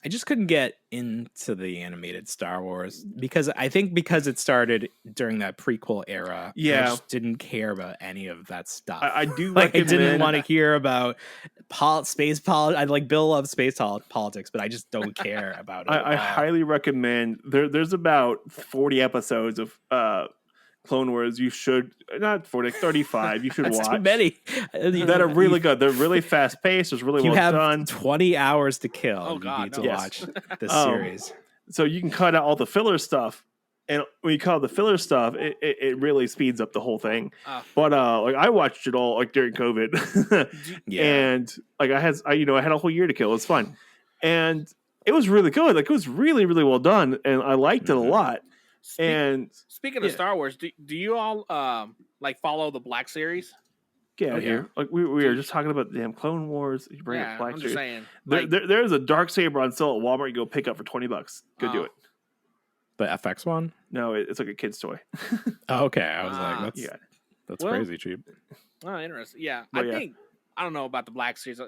I just couldn't get into the animated Star Wars because it started during that prequel era. and I Yeah. just didn't care about any of that stuff. I do like I didn't recommend- want to hear about space politics. I like Bill loves space politics, but I just don't care about it. I at all. highly recommend. There's about 40 episodes of Clone Wars. You should not 40, 35. You should That's watch too many that are really good. They're really fast paced. It's really You well have done. 20 hours to kill. Oh, You God, need to no. Yes. watch this Um, series. So you can cut out all the filler stuff, and when you cut out the filler stuff, it really speeds up the whole thing. But like I watched it all like during COVID, Yeah. and like I had a whole year to kill. It was fun, and it was really good. Like it was really well done, and I liked it a lot. And Speaking of yeah. Star Wars, do you all like follow the Black Series? get out Oh, of here. Like we were just talking about the damn Clone Wars. You bring up Black I'm just Series. saying. There, Like, there's a dark saber on sale at Walmart. You go pick up for $20. Go do Oh. it. The FX one? No, it's like a kid's toy. Oh, okay. I was Ah. like, You got it. that's Well, crazy cheap. oh, interesting. Yeah, Well, I yeah. think I don't know about the Black Series.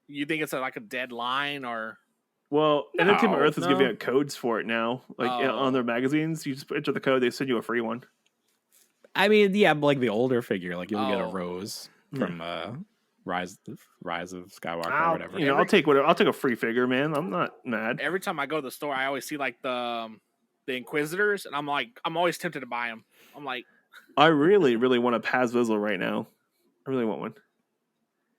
You think it's like a deadline or? Well, Entertainment Earth is no. giving out codes for it now. Like on their magazines, you just enter the code, they send you a free one. I mean, yeah, but like the older figure, like you'll get a Oh. rose from Rise of Skywalker or I'll, whatever. I'll take whatever. I'll take a free figure, man. I'm not mad. Every time I go to the store, I always see like the Inquisitors, and I'm always tempted to buy them. I'm like, I really, really want a Paz Vizsla right now. I really want one.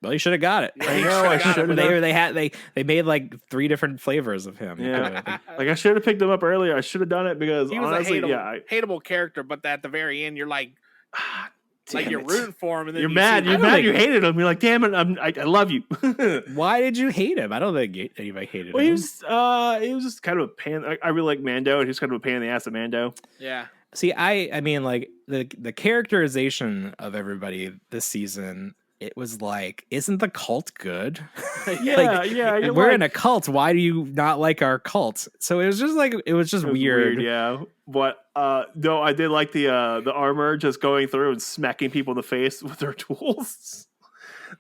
Well, you should have got it. Yeah, I know. I should have. They made like 3 different flavors of him. Yeah. Like I should have picked him up earlier. I should have done it because he was honestly, a hateable character, but at the very end, you're like, you're rooting for him, and then you're mad. You're mad. You hated him. You're like, damn it, I love you. Why did you hate him? I don't think anybody hated him. Well, he was just kind of a pain. I really like Mando, and he's kind of a pain in the ass of Mando. Yeah. See, I mean, like the characterization of everybody this season, it was like, isn't the cult good? Yeah. We're in a cult. Why do you not like our cult? So it was just weird. Yeah. But no, I did like the armor just going through and smacking people in the face with their tools.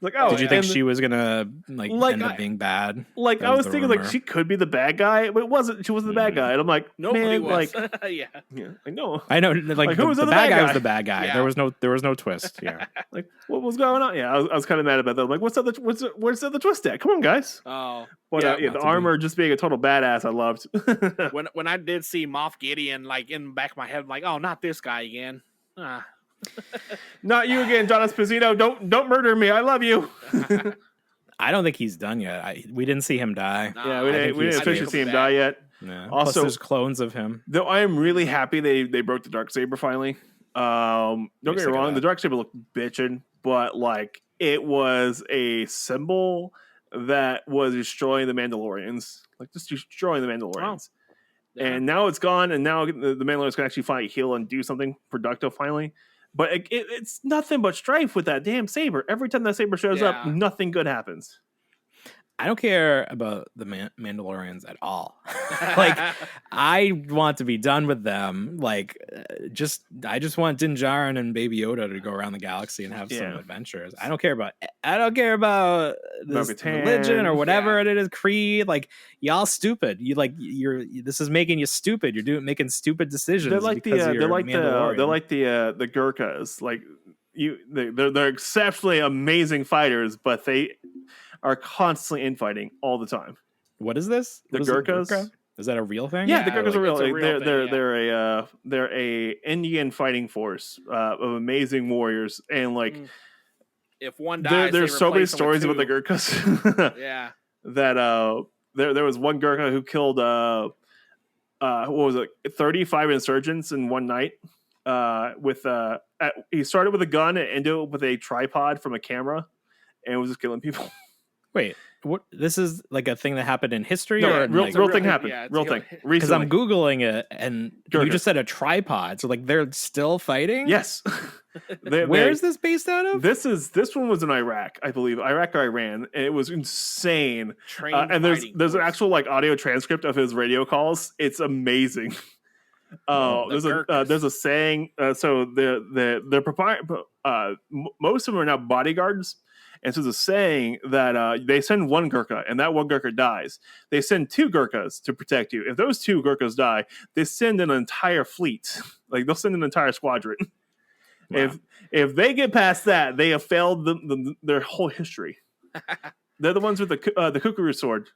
Like, oh, did you think she was gonna end up being bad? Like, I was thinking, like, she could be the bad guy, but it wasn't. She wasn't the bad guy, and I'm like, nobody man, was. like, yeah, I know. Like who was the the bad bad guy guy? was the bad guy. Yeah. There was no twist. Yeah, Like, what was going on? Yeah, I was kind of mad about that. I'm like, where's the twist at? Come on, guys. Oh, But the armor just being a total badass, I loved. when I did see Moff Gideon, like in the back of my head, I'm like, oh, not this guy again. Not you again, John Esposito. Don't murder me. I love you. I don't think he's done yet. We didn't see him die. Yeah, we didn't officially see him die yet. Yeah. Also, plus there's clones of him. Though I am really happy they broke the Darksaber finally. Don't get me wrong, the Darksaber looked bitchin', but like it was a symbol that was destroying the Mandalorians. Like just destroying the Mandalorians. Yeah. And now it's gone, and now the Mandalorians can actually finally heal and do something productive finally. But it's nothing but strife with that damn saber. Every time that saber shows up, nothing good happens. I don't care about the Mandalorians at all. Like, I want to be done with them. Like, I just want Din Djarin and Baby Yoda to go around the galaxy and have some adventures. I don't care about this religion or whatever it is, creed. Like, y'all stupid. This is making you stupid. You're making stupid decisions. They're like the Gurkhas. Like they're exceptionally amazing fighters, but they are constantly infighting all the time. What is this? The Gurkhas? Gurkha? Is that a real thing? Yeah, the Gurkhas are real. They're a Indian fighting force of amazing warriors, and like if one dies, there's so many stories about the Gurkhas. Yeah, that there was one Gurkha who killed what was it, 35 insurgents in one night. He started with a gun and ended up with a tripod from a camera, and was just killing people. Wait, what? This is like a thing that happened in history, no, or real thing happened? Yeah, real thing. Because I'm googling it, and you just said a tripod. So like they're still fighting. Yes. Where is this based out of? This one was in Iraq, I believe, Iraq or Iran, and it was insane. And there's an actual like audio transcript of his radio calls. It's amazing. There's a saying. So they're most of them are now bodyguards. And so there's a saying that they send one Gurkha, and that one Gurkha dies. They send 2 Gurkhas to protect you. If those 2 Gurkhas die, they send an entire fleet. Like they'll send an entire squadron. Wow. If they get past that, they have failed their whole history. They're the ones with the kukuru sword.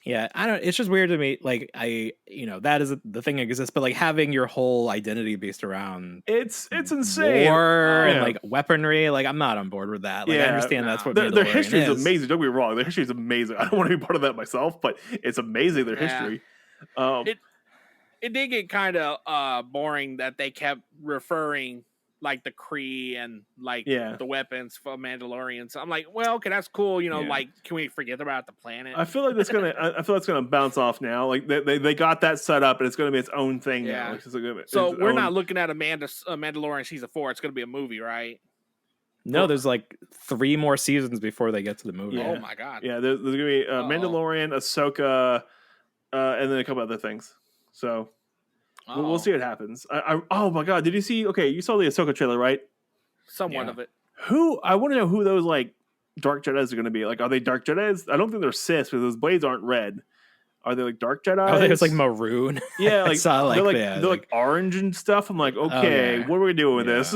Yeah, I don't. It's just weird to me. Like that is the thing that exists, but like having your whole identity based around it's insane. War and like weaponry. Like I'm not on board with that. Like I understand that's what their history is amazing. Don't get me wrong, their history is amazing. I don't want to be part of that myself, but it's amazing their history. It did get kind of boring that they kept referring like the Kree and like the weapons for Mandalorians. I'm like, well, okay, that's cool. Like, can we forget about the planet? I feel like that's gonna bounce off now. Like they got that set up, and it's gonna be its own thing now. So we're not looking at a Mandalorian season 4. It's gonna be a movie, right? No, there's like 3 more seasons before they get to the movie. Yeah. Oh my god! Yeah, there's gonna be Mandalorian, Ahsoka, and then a couple other things. So. We'll see what happens. Oh my god! Did you see? Okay, you saw the Ahsoka trailer, right? Somewhat of it. I want to know who those like dark Jedis are going to be. Like, are they dark Jedis? I don't think they're Sith because those blades aren't red. Are they like dark Jedi? Oh, it's like maroon. Yeah, like they're like orange and stuff. I'm like, okay, what are we doing with this?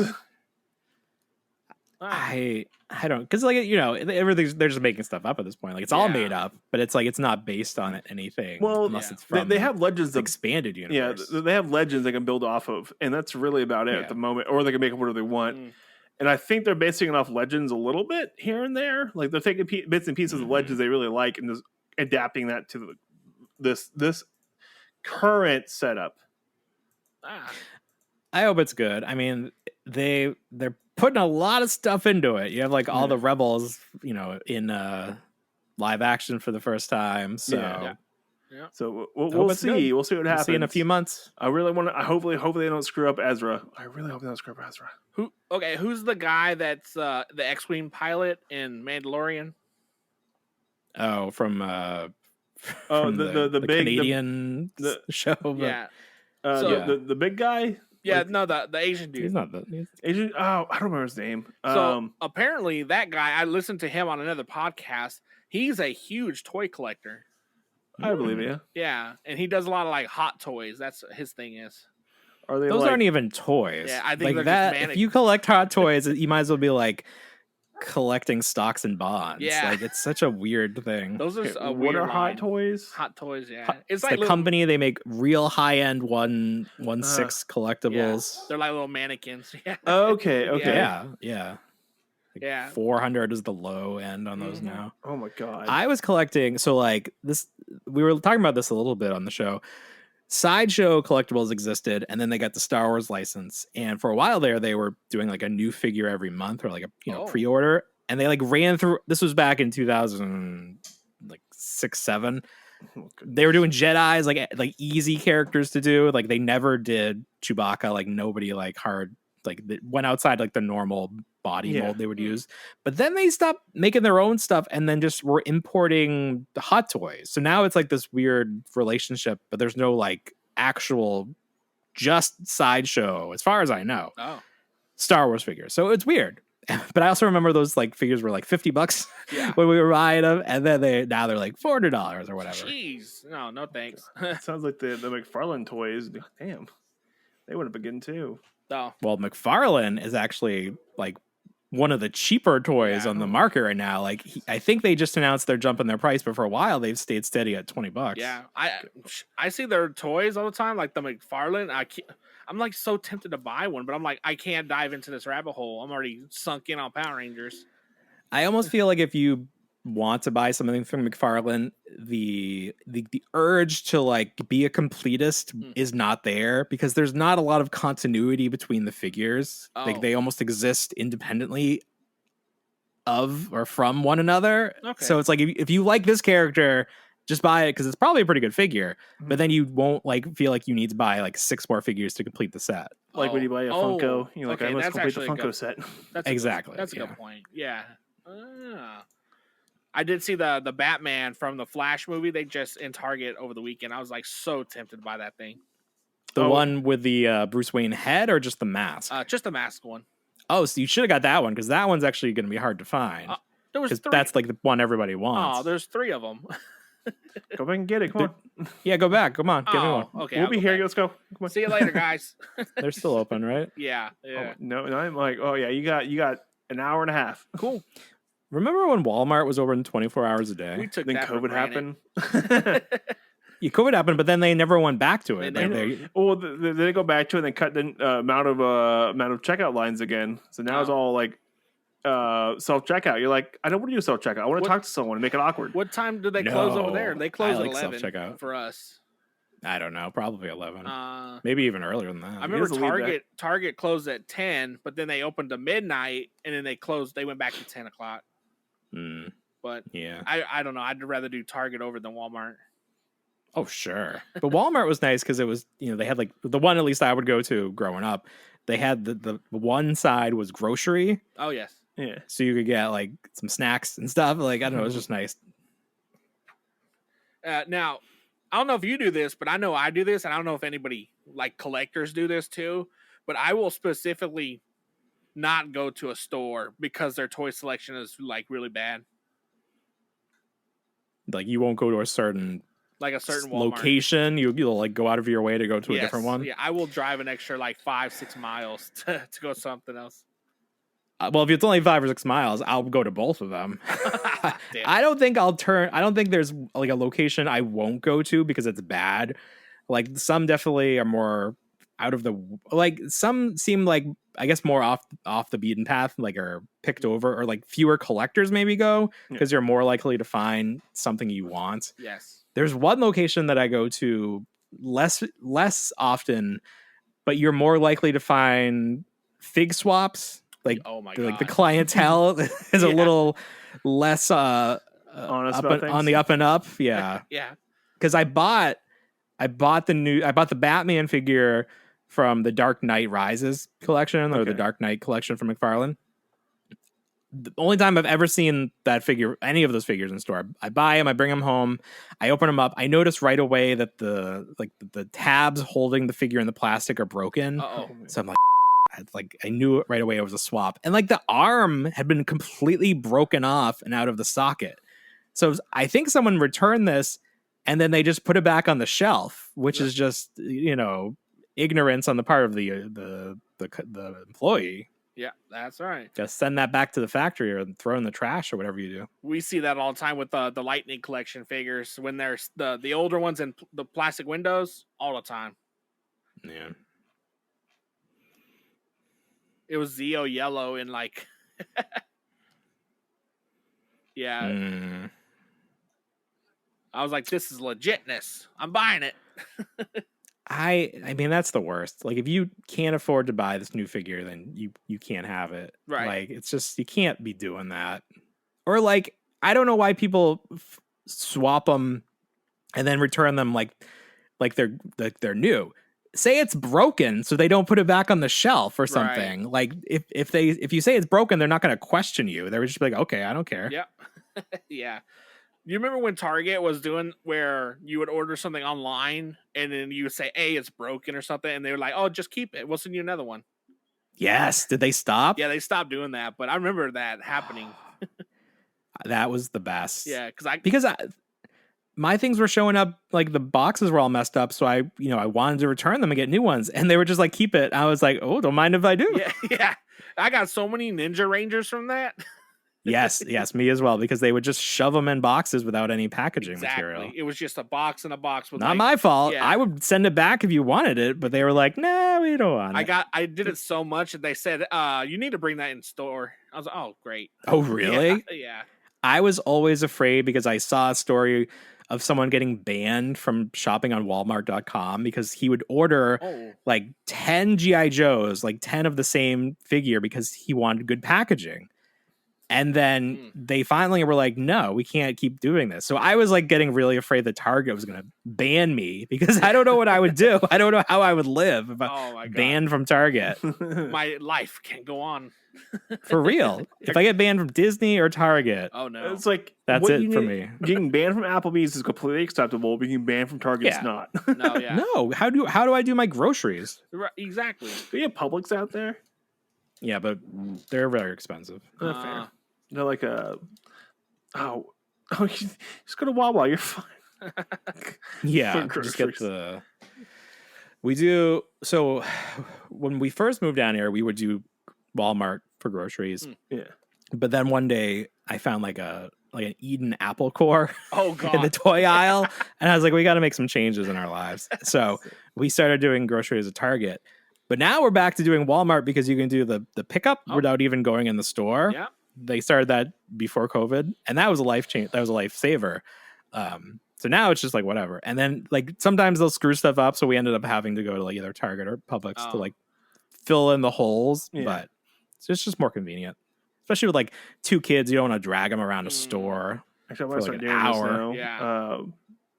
I don't, because like everything's, they're just making stuff up at this point. Like it's all made up, but it's like it's not based on anything. Well, unless it's from they have legends the of expanded universe. Yeah, they have legends they can build off of, and that's really about it at the moment. Or they can make up whatever they want. And I think they're basing it off legends a little bit here and there. Like they're taking bits and pieces of legends they really like and just adapting that to this current setup. I hope it's good. I mean, they're putting a lot of stuff into it. You have like all the rebels, in live action for the first time. So So we'll see. Good. We'll see what happens. See in a few months. I really want to. Hopefully they don't screw up Ezra. I really hope they don't screw up Ezra. Who's the guy that's the X-wing pilot in Mandalorian? Oh, from the big Canadian show. Yeah. The big guy. Yeah, no, the Asian dude. He's not the Asian. Oh, I don't remember his name. So apparently, that guy. I listened to him on another podcast. He's a huge toy collector. I believe you. Yeah, and he does a lot of like hot toys. That's his thing is. Are they? Those aren't even toys. Yeah, I think like they're that. just If you collect hot toys, you might as well be like collecting stocks and bonds. Yeah, like it's such a weird thing. Those are what weird are hot line. toys? Hot toys, yeah. It's the like company. They make real high end 1/6 collectibles. Yeah. They're like little mannequins. Yeah. Okay. Yeah. Yeah. 400 is the low end on those now. Oh my god. I was collecting, so like this, we were talking about this a little bit on the show. Sideshow collectibles existed, and then they got the Star Wars license. And for a while there, they were doing like a new figure every month or like a pre-order. And they like ran through. This was back in 2006, 7. They were doing Jedi's like easy characters to do. Like they never did Chewbacca. Like nobody like hard like went outside like the normal body mold they would use. But then they stopped making their own stuff and then just were importing the hot toys. So now it's like this weird relationship, but there's no like actual just Sideshow as far as I know. Star Wars figures. So it's weird. But I also remember those like figures were like $50 when we were buying them, and then now they're like $400 or whatever. Jeez, no thanks. Sounds like the McFarlane toys. Damn, they would have been good too. Oh. Well, McFarlane is actually like one of the cheaper toys on the market right now. Like I think they just announced they're jumping their price, but for a while they've stayed steady at $20. Yeah, I see their toys all the time, like the McFarlane. I'm like so tempted to buy one, but I'm like I can't dive into this rabbit hole. I'm already sunk in on Power Rangers. I almost feel like if you want to buy something from McFarlane, the urge to like be a completist is not there because there's not a lot of continuity between the figures. Like they almost exist independently of or from one another. So it's like if you like this character, just buy it because it's probably a pretty good figure, but then you won't like feel like you need to buy like 6 more figures to complete the set. Like when you buy a Funko, you're like, I must complete the Funko set. Exactly. That's a good point. Yeah. I did see the Batman from the Flash movie. They just in Target over the weekend. I was like so tempted by that thing. The one with the Bruce Wayne head or just the mask? Just the mask one. Oh, so you should have got that one because that one's actually going to be hard to find. There was 3. That's like the one everybody wants. Oh, there's 3 of them. Go back and get it. Come on. Yeah, go back. Come on. Get me one. Okay, we'll be here. Let's go. Come on. See you later, guys. They're still open, right? Yeah. Oh, no, I'm like, oh yeah, you got an hour and a half. Cool. Remember when Walmart was open 24 hours a day? We took then that COVID happened. Yeah, COVID happened, but then they never went back to it. Well, they go back to it and they cut the amount of checkout lines again. So now it's all like self checkout. You're like, I don't want to do self checkout. I want to talk to someone and make it awkward. What time do they close over there? They close at 11 self-checkout. for us. I don't know, probably 11. Maybe even earlier than that. I remember Target closed at 10, but then they opened to midnight, and then they closed. They went back to 10 o'clock. But yeah, I don't know. I'd rather do Target over than Walmart. Oh sure, but Walmart was nice because it was they had like the one at least I would go to growing up. They had the one side was grocery. Oh yes, yeah. So you could get like some snacks and stuff. Like I don't know, it was just nice. Now, I don't know if you do this, but I know I do this, and I don't know if anybody like collectors do this too. But I will specifically not go to a store because their toy selection is like really bad. Like you won't go to a certain Walmart location. You'll like go out of your way to go to a different one. Yeah, I will drive an extra like 5-6 miles to go something else. Well, if it's only 5 or 6 miles, I'll go to both of them. I don't think there's like a location I won't go to because it's bad. Like some definitely are more out of the, like some seem like, I guess, more off the beaten path, like are picked over, or like fewer collectors maybe go because you're more likely to find something you want. Yes. There's one location that I go to less often, but you're more likely to find fig swaps. Like, oh my like the God. clientele is a little less Honest about things. on the up and up. Yeah. Yeah. Because I bought the Batman figure from the Dark Knight Rises collection, or the Dark Knight collection from McFarlane. The only time I've ever seen that figure, any of those figures in store, I buy them, I bring them home, I open them up. I notice right away that the tabs holding the figure in the plastic are broken. So I'm like, I knew it right away it was a swap. And like the arm had been completely broken off and out of the socket. So I think someone returned this and then they just put it back on the shelf, which is just, ignorance on the part of the employee. Yeah, that's right. Just send that back to the factory or throw in the trash or whatever you do. We see that all the time with the Lightning collection figures when there's the older ones in the plastic windows all the time. Yeah. It was Zeo yellow in like yeah. I was like, this is legitness. I'm buying it. I mean, that's the worst. Like, if you can't afford to buy this new figure, then you can't have it. Right. Like, it's just, you can't be doing that. Or like, I don't know why people swap them and then return them like they're new. Say it's broken, so they don't put it back on the shelf or something. Right. Like, if you say it's broken, they're not going to question you. They're just like, okay, I don't care. Yeah. Yeah. You remember when Target was doing where you would order something online and then you would say, hey, it's broken or something. And they were like, oh, just keep it. We'll send you another one. Yes. Did they stop? Yeah, they stopped doing that. But I remember that happening. That was the best. Yeah. Because my things were showing up, like the boxes were all messed up. So I wanted to return them and get new ones. And they were just like, keep it. I was like, oh, don't mind if I do. Yeah. Yeah. I got so many Ninja Rangers from that. Yes, me as well, because they would just shove them in boxes without any packaging material. It was just a box in a box with not my fault. Yeah. I would send it back if you wanted it, but they were like, "Nah, we don't want it." I did it so much that they said, you need to bring that in store. I was like, oh, great. Oh, really? Yeah. I was always afraid because I saw a story of someone getting banned from shopping on Walmart.com because he would order like 10 G.I. Joes, like 10 of the same figure because he wanted good packaging. And then they finally were like, no, we can't keep doing this. So I was like getting really afraid that Target was going to ban me because I don't know what I would do. I don't know how I would live if I banned from Target. My life can't go on. For real. If I get banned from Disney or Target. Oh, no. It's like, that's it for me. Getting banned from Applebee's is completely acceptable. Being banned from Target's not. No, yeah. No. How do I do my groceries? Right, exactly. Do you have Publix out there? Yeah, but they're very expensive. Fair. They're like just go to Wawa. You're fine. Yeah, just get the. We do so. When we first moved down here, we would do Walmart for groceries. Yeah, but then one day I found like an Eden apple core. Oh god! In the toy aisle, and I was like, we got to make some changes in our lives. So we started doing groceries at Target. But now we're back to doing Walmart because you can do the pickup without even going in the store. Yeah. They started that before COVID, and that was a life change. That was a lifesaver. So now it's just like whatever. And then like sometimes they'll screw stuff up, so we ended up having to go to like either Target or Publix to like fill in the holes. Yeah. But it's just more convenient, especially with like 2 kids. You don't want to drag them around a store. Actually, I want to start doing this now. Yeah.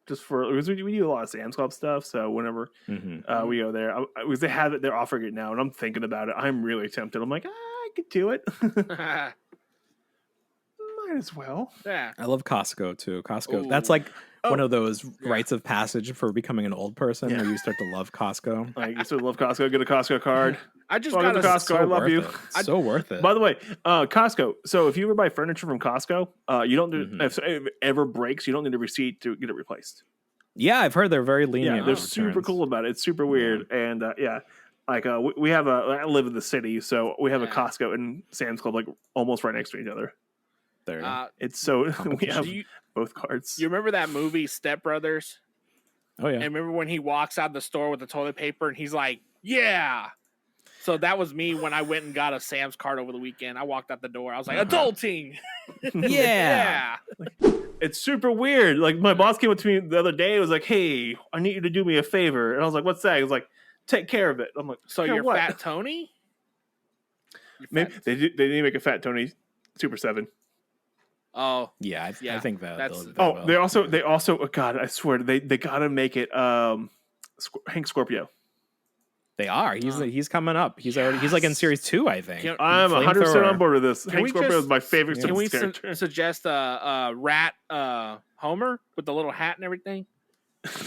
Just for because we do a lot of Sam's Club stuff, so whenever we go there, because they have it, they're offering it now, and I'm thinking about it. I'm really tempted. I'm like, I could do it. Might as well. Yeah. I love Costco too. Costco. That's like one of those rites of passage for becoming an old person where you start to love Costco. Like you still love Costco. Get a Costco card. I just got a Costco. So I love you. So worth it. By the way, Costco. So if you ever buy furniture from Costco, you don't do if it ever breaks, you don't need a receipt to get it replaced. Yeah, I've heard they're very lenient. Yeah, they're super cool about it. It's super weird, and Like we have I live in the city, so we have a Yeah. Costco and Sam's Club like almost right next to each other. There you go. It's so we Competition. have You both cards. remember that movie Step Brothers? Oh yeah. And remember when he walks out the store with the toilet paper and he's like, "Yeah." So that was me when I went and got a Sam's card over the weekend. I walked out the door. I was like, "Adulting." Yeah. It's super weird. Like my boss came up to me the other day. It was like, "Hey, I need you to do me a favor," and I was like, "What's that?" He was like, "Take care of it." I'm like, So "Care you're what?" Fat Tony? You're Maybe Fat- they did make a Fat Tony Super 7. Oh, Yeah, I Yeah, think that. that's- they'll- Oh, will. they also oh God, I swear they gotta make it Hank Scorpio. They are. He's coming up. He's like in series 2, I think. Can- I'm 100% Flamethrower. on board with this. Can Hank we Scorpio just- is my favorite Can we Simpsons character. suggest a rat Homer with the little hat and everything?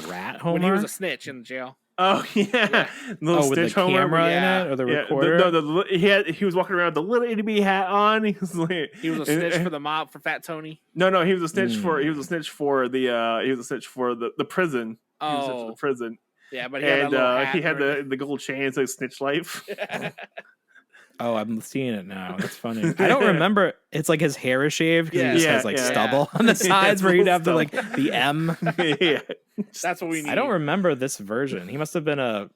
Rat Homer. When he was a snitch in jail. Oh yeah, Little with the Stitch Homer. camera Yeah. in it or the Yeah, recorder. he was walking around with the little itty bitty hat on. He was like, He was a snitch for the mob for Fat Tony. No, he was a snitch for the prison. He was a snitch for Oh, the prison, yeah, but he had that and little hat he had and the gold chain, so snitch life. Oh, I'm seeing it now. That's funny. I don't remember. It's like his hair is shaved because Yeah. he just Yeah, has like yeah. stubble on the sides it's where you'd little have to like stubble. the M. Yeah, That's what we need. I don't remember this version. He must have been an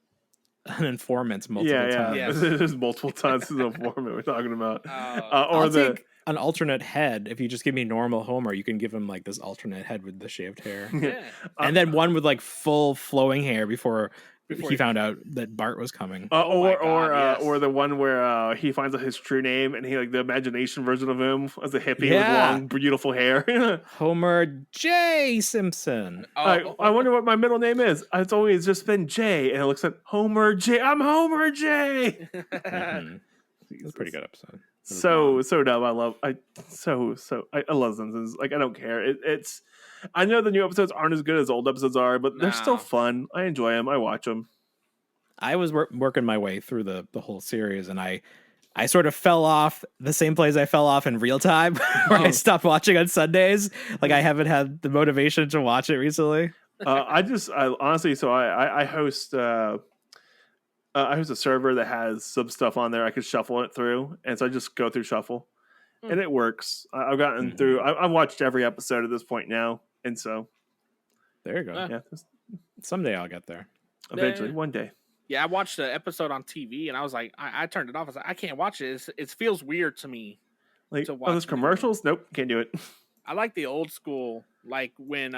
informant multiple times. Yes. There's multiple times in the format we're talking about, I'll take an alternate head. If you just give me normal Homer, you can give him like this alternate head with the shaved hair, Yeah. and then one with like full flowing hair before Before he he- found out that Bart was coming. Oh my God, yes. or the one where he finds out his true name and he like the imagination version of him as a hippie with Yeah. long beautiful hair. Homer J. Simpson. I wonder what my middle name is. It's always just been J, and it looks like Homer J. I'm Homer J. Mhm. It's a pretty good episode. So dumb. I love I love Simpsons. Like I don't care. It's I know the new episodes aren't as good as old episodes are, but they're still No. fun. I enjoy them. I watch them. I was working my way through the whole series, and I sort of fell off the same place I fell off in real time, where I stopped watching on Sundays. Like I haven't had the motivation to watch it recently. I honestly, so I host a server that has some stuff on there. I could shuffle it through, and so I just go through shuffle, and it works. I've gotten through. I've watched every episode at this point now, and so There you go. Ah. yeah, Someday I'll get there. eventually Yeah. one day. Yeah, I watched the episode on TV and I was like, I turned it off. I was like, I can't watch it. It feels weird to me. Like To oh, watch those it. commercials. Nope, can't do it. I like the old school, like when,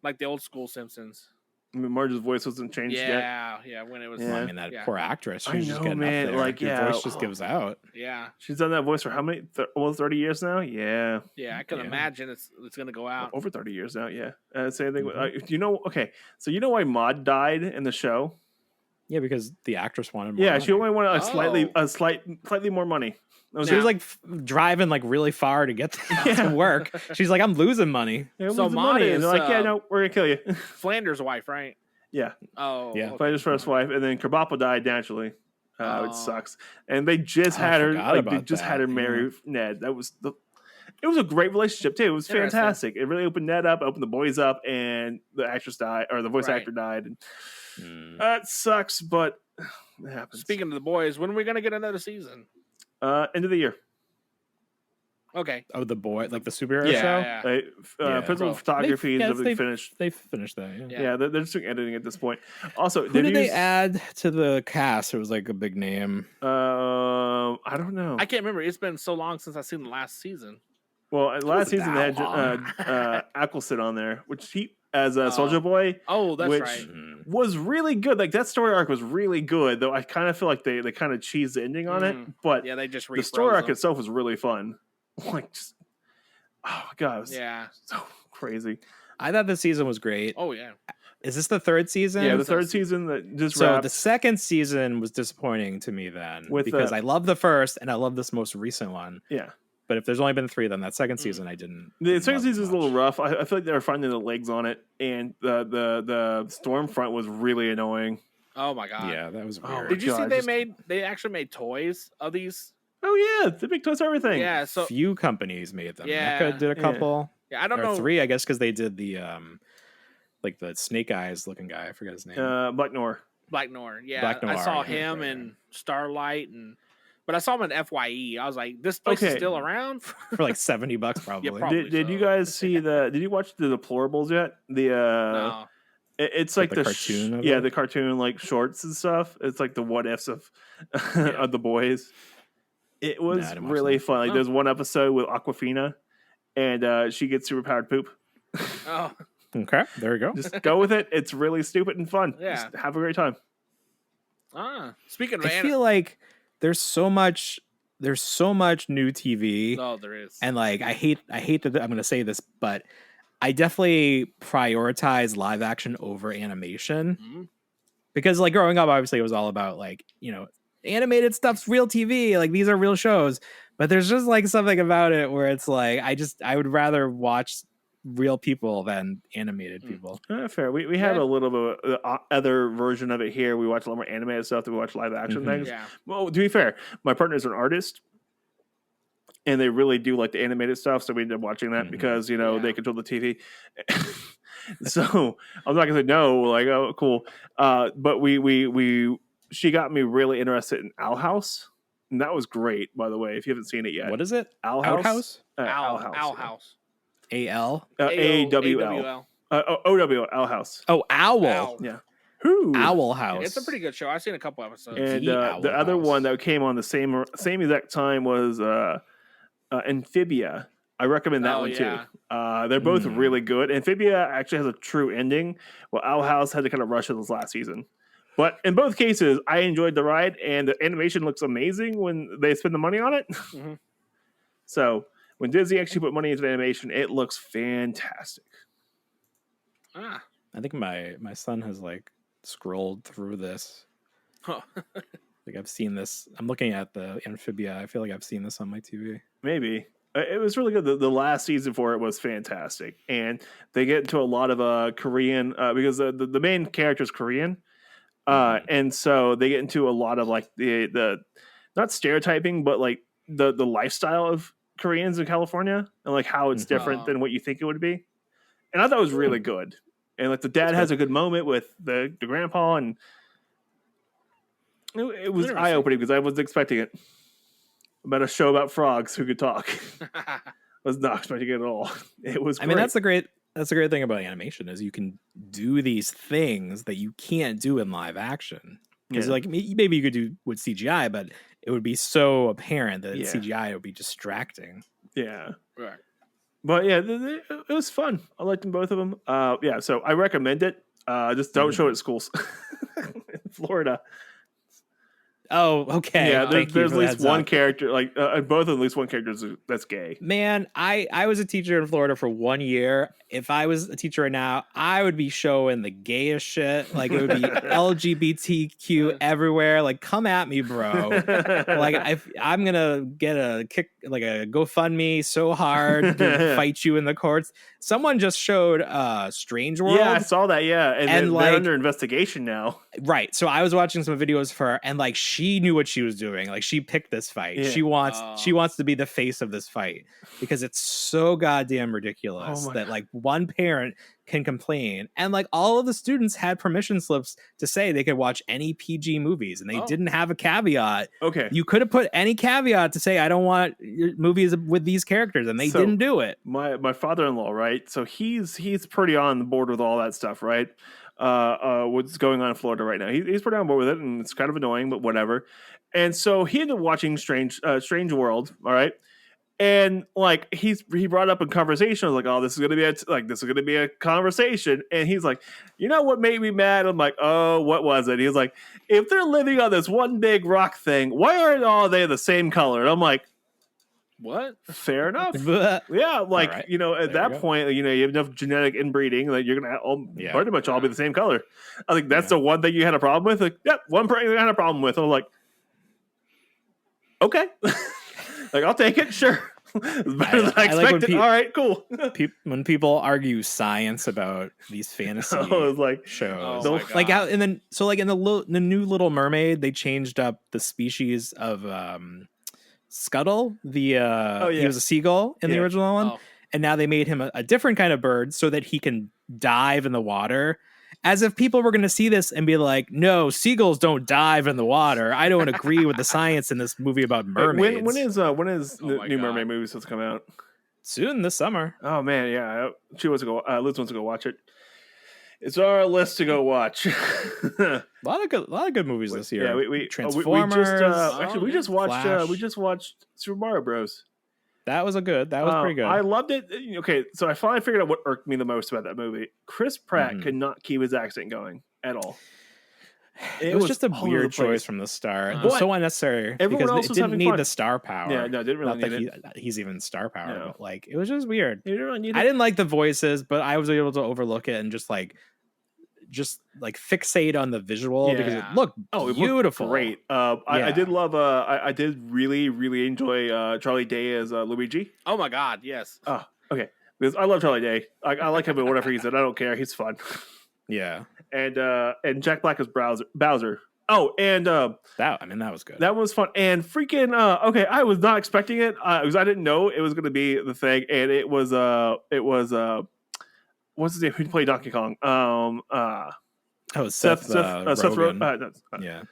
like the old school Simpsons. I mean, Marge's voice wasn't changed yet. Yeah, when it was. Yeah. I mean, that yeah. poor actress. I She's just know, getting man, up there. like, Your yeah, voice just gives out. Yeah, She's done that voice for how many? Almost 30 years now. Yeah, I can Yeah. imagine it's gonna go out. over 30 years now. Yeah. Same thing. You know? Okay, so you know why Maud died in the show? Yeah, because the actress wanted more. Yeah, money. she only wanted Oh. slightly more money. That was She it. was like driving like really far to get to work. She's like, I'm losing money. Yeah, So losing Maud money. And is, they're like, yeah, no, we're gonna kill you. Flanders' wife, right? Yeah, Oh, Yeah. okay. Flanders' first wife, and then Krabappel died naturally, Oh. which sucks. And they just I had her, forgot like, they about just had her that, marry Ned. It was a great relationship too. It was Interesting. fantastic. It really opened Ned up, opened the boys up, and the actress died, or the voice Right. actor died. And Hmm. it sucks, but it happens. Speaking of the boys, when are we gonna get another season? End of the year. Okay. Oh, the boy, like the superhero Yeah. show. Yeah. Yeah. Principal Bro. photography is Yes, everything finished. They finished that. Yeah. Yeah. Yeah, they're just doing editing at this point. Also, Who did they add to the cast? It was like a big name. I don't know. I can't remember. It's been so long since I've seen the last season. Well, last wasn't season they had that Eccleston on there, which he as a Soldier Boy Oh, that's Which- right. was really good. Like that story arc was really good, though. I kind of feel like they kind of cheesed the ending on it, but Yeah, they just the story refroze arc them. itself was really fun. Like, just, oh my god, it was Yeah. so crazy. I thought the season was great. Oh yeah. Is this the third season? Yeah, the third season that just So wrapped. the second season was disappointing to me then, With, because I love the first and I love this most recent one. Yeah, But if there's only been 3, then that second season I didn't. the second love season is a little much. rough. I feel like they were finding the legs on it, and the storm front was really annoying. Oh my god. Yeah, that was Oh, weird. Did you see God, they actually made toys of these? Oh yeah, the big toys, everything. Yeah. So Few companies made them. Yeah. NECA did a Yeah. couple. yeah, I don't Or know. 3, I guess, because they did the like the Snake Eyes looking guy. I forget his name. Black Noir. Black Noir. Yeah, Black I Noir, saw yeah, him right, and Starlight, but I saw him in FYE. I was like, this place is Okay. still around. for like $70 probably. probably. Did you so. guys see did you watch the Deplorables yet? No. It's Like like the cartoon of yeah, it? the cartoon like shorts and stuff. It's like the what ifs of Yeah. of the boys. It Nah, was I didn't watch really that. fun. Like Oh. there's one episode with Aquafina, and she gets superpowered poop. Oh, Okay, there we go. Just go with it. It's really stupid and fun. Yeah. Just have a great time. Speaking of I feel like there's so much new TV, oh, there is. and like I hate that I'm going to say this, but I definitely prioritize live action over animation Mhm. because like growing up, obviously it was all about like, animated stuff's real TV, like these are real shows, but there's just like something about it where it's like I would rather watch real people than animated people. Fair. We have Yeah. a little bit of other version of it here. We watch a lot more animated stuff than we watch live action Mhm. things. Yeah. Well, to be fair, my partner's an artist, and they really do like the animated stuff. So we end up watching that Mhm. because Yeah. they control the TV. So I'm not gonna say no. Like, oh, cool. But she got me really interested in Owl House, and that was great. By the way, if you haven't seen it yet, What is it? Owl House? Outhouse? Owl House. House. AL? AWL. OWL. Owl House. Oh, Owl. Owl. Yeah. Who? Owl House. It's a pretty good show. I've seen a couple episodes. And The the Owl other House. one that came on the same exact time was Amphibia. I recommend that Oh, one yeah. too. They're both really good. Amphibia actually has a true ending, while Owl House had to kind of rush it this last season. But in both cases, I enjoyed the ride, and the animation looks amazing when they spend the money on it. Mhm. So when Disney actually put money into animation, it looks fantastic. Ah. I think my son has like scrolled through this. Huh. Like I've seen this. I'm looking at the Amphibia. I feel like I've seen this on my TV. Maybe. It was really good. The last season for it was fantastic. And they get into a lot of Korean, because the main character is Korean. And so they get into a lot of like the not stereotyping, but like the lifestyle of Koreans in California and like how it's different than what you think it would be. And I thought it was really good. And like the dad has a good moment with the grandpa, and it was Interesting. eye-opening because I wasn't expecting it. About a show about frogs who could talk. Was not expecting it at all. It was great. I mean, that's the great thing about animation is you can do these things that you can't do in live action. Because like maybe you could do with CGI, but it would be so apparent that CGI would be distracting. Yeah. Right. But yeah, it was fun. I liked them, both of them. Yeah, so I recommend it. Just don't show it at schools in Florida. Oh, okay. Yeah, Thank you there's for at the least heads one up. character, like both at least one character that's gay. Man, I was a teacher in Florida for 1 year. If I was a teacher right now, I would be showing the gayest shit. Like it would be LGBTQ everywhere. Like, come at me, bro. Like I'm gonna get a GoFundMe so hard to fight you in the courts. Someone just showed Strange World. Yeah, I saw that. Yeah, and they're like, under investigation now. Right. So I was watching some videos for her, and like she knew what she was doing. Like she picked this fight. Yeah. She wants to be the face of this fight because it's so goddamn ridiculous that like one parent can complain, and like all of the students had permission slips to say they could watch any PG movies, and they didn't have a caveat. Okay, you could have put any caveat to say I don't want movies with these characters, and they didn't do it. My father-in-law, right? So he's pretty on the board with all that stuff, right? What's going on in Florida right now? He's pretty on board with it, and it's kind of annoying, but whatever. And so he ended up watching Strange World, all right. And like he brought up in conversation, I was like, "Oh, this is gonna be a conversation." And he's like, "You know what made me mad?" I'm like, "Oh, what was it?" He's like, "If they're living on this one big rock thing, why aren't all they the same color?" And I'm like, "What? Fair enough." Yeah, like right. At that point, you have enough genetic inbreeding that you're gonna pretty much all be the same color. I think that's the one thing you had a problem with. Like, yep, one person you had a problem with. I'm like, okay. Like, I'll take it, sure. As better than I expected. All right, cool. When people argue science about these fantasy shows, like how, and then so like in the new Little Mermaid, they changed up the species of Scuttle. He was a seagull in the original one, and now they made him a different kind of bird so that he can dive in the water. as if people were going to see this and be like, no, seagulls don't dive in the water. I don't agree with the science in this movie about mermaids. When is Oh the my new God. mermaid movie supposed to come out? Soon this summer. Oh man, yeah. She wants to go. Liz wants to go watch it. It's on our list to go watch. A lot of good movies this year. Yeah, we Transformers. we just watched Flash. Super Mario Bros. That was pretty good. I loved it. Okay, so I finally figured out what irked me the most about that movie. Chris Pratt could not keep his accent going at all. It was just a all over weird the place. choice from the start. It But was so unnecessary everyone because else it was didn't having need fun. the star power. Yeah, no, didn't really Not need that he's even star power, No. but like it was just weird. You didn't really need it. I didn't like the voices, but I was able to overlook it and just fixate on the visual because it Yeah. looked it looked beautiful. great. I Yeah. did love. I did really enjoy Charlie Day as Luigi. Oh my God, yes. Oh, okay. Because I love Charlie Day. I like him in whatever he's in. I don't care. He's fun. Yeah, And Jack Black as Bowser. Oh, and that was good. that was fun. And freaking okay, I was not expecting it because I didn't know it was going to be the thing. And it was what's his name? Who played Donkey Kong? Seth Rogen. Yeah.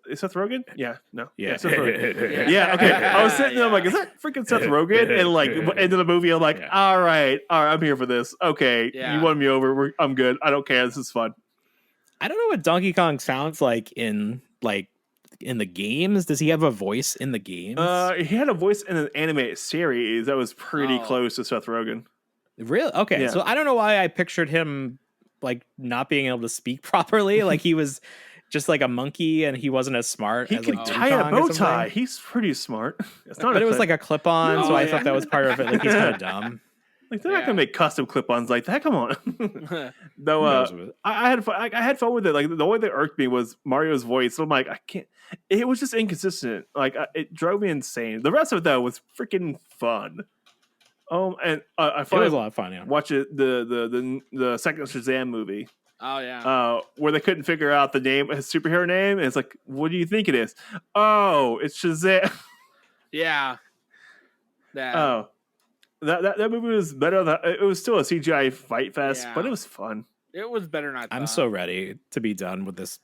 Is Seth Rogen? Yeah, no. Yeah. Seth Rogen. Yeah, okay. I was sitting there, I'm like, is that freaking Seth Rogen? And like, end of the movie, I'm like, Yeah. all right, I'm here for this. Okay, Yeah. you won me over. I'm good. I don't care. This is fun. I don't know what Donkey Kong sounds like in the games. Does he have a voice in the games? He had a voice in an animated series that was pretty Oh. close to Seth Rogen. Really? Okay. Yeah. So I don't know why I pictured him like not being able to speak properly. Like he was just like a monkey and he wasn't as smart He as can like tie Diddy a Kong or bow something. tie. He's pretty smart. It's not But a it was thing. like a clip-on, so Oh, I yeah. thought that was part of it. Like he's kind of dumb. Like they're not Yeah. gonna make custom clip-ons like that. Come on. Though Who knows with it? I had fun. I had fun with it. Like the only thing that irked me was Mario's voice. So I'm like, I can't. It was just inconsistent. Like it drove me insane. The rest of it though was freaking fun. And I It was finally a lot of fun. Yeah. watched it, the second Shazam movie. Oh yeah. Where they couldn't figure out the name, his superhero name, and it's like, what do you think it is? Oh, it's Shazam. Yeah. That. Oh, that movie was better. It was still a CGI fight fest, Yeah. but it was fun. It was better than I thought. I'm so ready to be done with this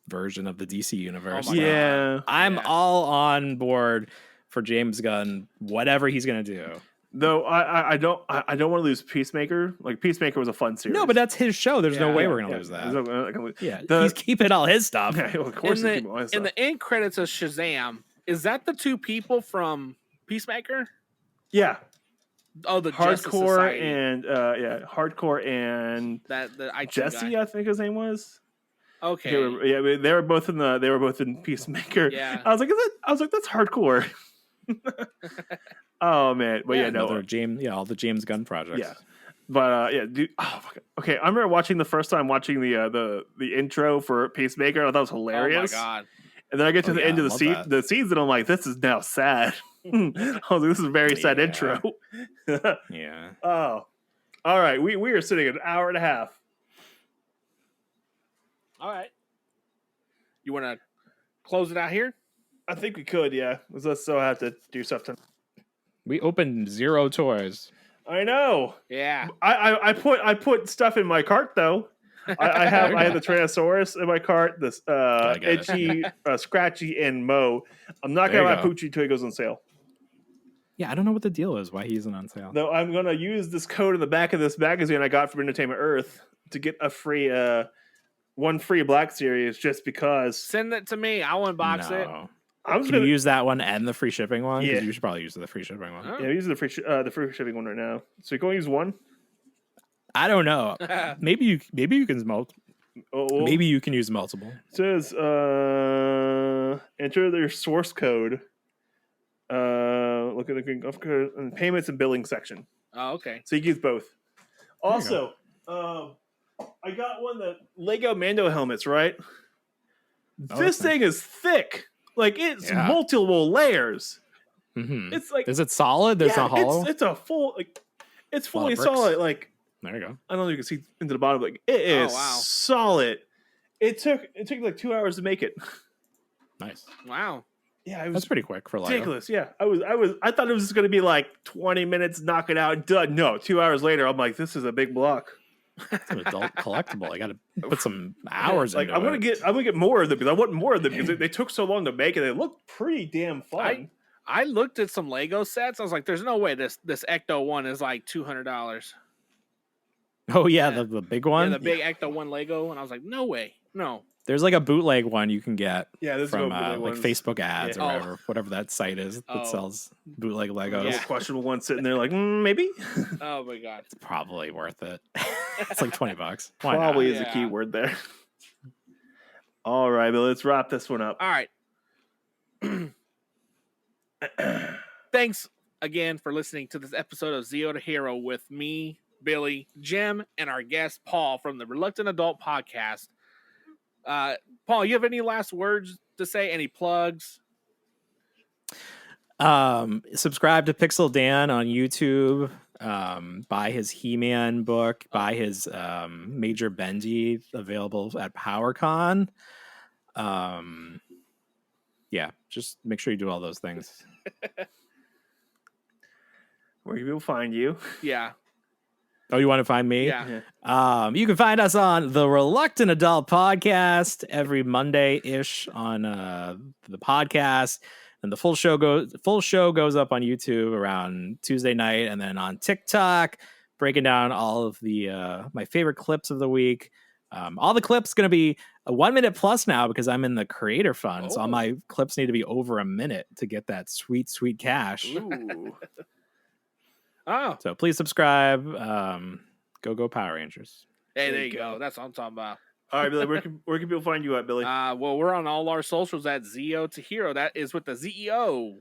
version of the DC universe. Oh my God. Yeah. I'm Yeah. all on board for James Gunn, whatever he's gonna do. Though I don't want to lose Peacemaker. Like Peacemaker was a fun series. No, but that's his show. There's no Yeah. way we're gonna lose that. Yeah, Yeah, he's keeping all his stuff. of course. in they keep all that in stuff. the end credits of Shazam, is that the two people from Peacemaker? Yeah, Oh, the Justice hardcore Society. and hardcore and that the IT Jesse, guy. I think his name was. Okay. They were both in Peacemaker. Yeah. I was like, that's hardcore. Oh man, but yeah, no, all the James Gunn projects. yeah, but dude. Oh, fuck it. Okay, I remember watching the intro for Peacemaker. I thought it was Oh my hilarious. god. And then I get to Oh, the yeah, end of I the love the season. I'm like, this is now sad. I was like, this is a very sad Yeah. intro. Yeah. Oh, all right. We are sitting an hour and a half. All right. You want to close it out here? I think we could, yeah. Let's still have to do something. We opened 0 toys. I know. Yeah. I put stuff in my cart though. I have the Tyrannosaurus in my cart. This Gotta get it. Itchy, Scratchy, and Mo. I'm not There gonna you buy go. Poochie until it goes on sale. Yeah, I don't know what the deal is. Why he isn't on sale? Though I'm gonna use this code in the back of this magazine I got from Entertainment Earth to get a free one free Black Series just because. Send it to me. I'll unbox it. No. I'm just Can you gonna use that one and the free shipping one? Because Yeah. you should probably use the free shipping one. Oh. yeah, use the free shipping one right now. So you can only use one. I don't know. Maybe you can Oh, maybe you can use multiple. It says enter their source code. Look at the green golf code and payments and billing section. Oh, okay. So you can use both. you Also, I got one of the Lego Mando helmets, right? Oh, This that's thing is thick. Like it's Yeah. multiple layers. Mhm. It's like Is it solid? There's yeah, a hollow. It's a full it's Lot fully of bricks. solid. Like There you go. I don't know if you can see into the bottom. Like it is wow. solid. It took like 2 hours to make it. Nice. Wow. Yeah, it was That's pretty quick for Lego. ridiculous. Yeah, I thought it was just going to be like 20 minutes, knock it out, done. No, 2 hours later, I'm like, this is a big block. It's an adult collectible. I got to put some hours Like into I'm it. gonna get more of them because I want more of them because they took so long to make and they look pretty damn fun. I looked at some Lego sets. I was like, "There's no way this Ecto one is like $200." Oh yeah, the big one. Yeah, the big Ecto one Lego, and I was like, "No way, no." There's like a bootleg one you can get There's from no bootleg like ones. Facebook ads Yeah. or whatever that site is that sells bootleg Legos. There's a questionable one sitting there like maybe. Oh my god, It's probably worth it. It's like $20. Why Probably not? is the key word there. All right, but let's wrap this one up. All right. Thanks again for listening to this episode of Zeo to Hero with me, Billy, Jim, and our guest Paul from the Reluctant Adult Podcast. Paul, you have any last words to say? Any plugs? Subscribe to Pixel Dan on YouTube. Buy his He-Man book. Buy his Major Bendy, available at PowerCon. Yeah, just make sure you do all those things. Where can people find you? Yeah. Oh, you want to find me? Yeah. You can find us on the Reluctant Adult Podcast every Monday-ish on the podcast, and the full show goes up on YouTube around Tuesday night, and then on TikTok, breaking down all of the my favorite clips of the week. All the clips going to be a 1 minute plus now because I'm in the creator fund, so all my clips need to be over a minute to get that sweet cash. Ooh. Oh. So please subscribe. Go Power Rangers. Hey, there you go. That's what I'm talking about. All right, Billy, where can people find you at, Billy? Well, we're on all our socials at Zeo to Hero. That is with the ZEO.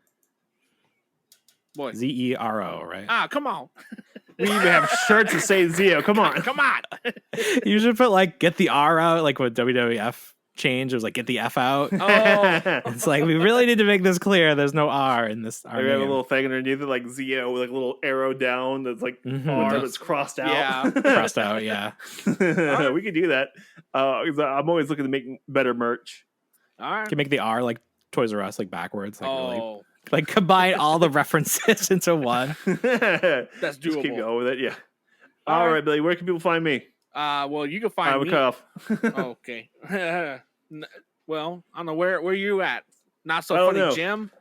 Boy. ZERO, right? Come on. We even have shirts that say Zeo. Come on. Come on. You should put like get the R out, like what WWF changed. It was like get the F out. Oh. It's like we really need to make this clear. There's no R in this. I have a little thing underneath it, like Zeo, with like a little arrow down that's like R that's crossed out. Yeah. Crossed out, yeah. We could do that. I'm always looking to make better merch. All right. You can make the R like Toys R Us, like backwards. Like really, Oh, like combine all the references into one. that's Just keep doable. going with it. Yeah. All All right. right, Billy. Where can people find me? Well, you can find I'm a me. cuff. Okay. Well, I don't know where you at. Not I so don't funny, know. Jim.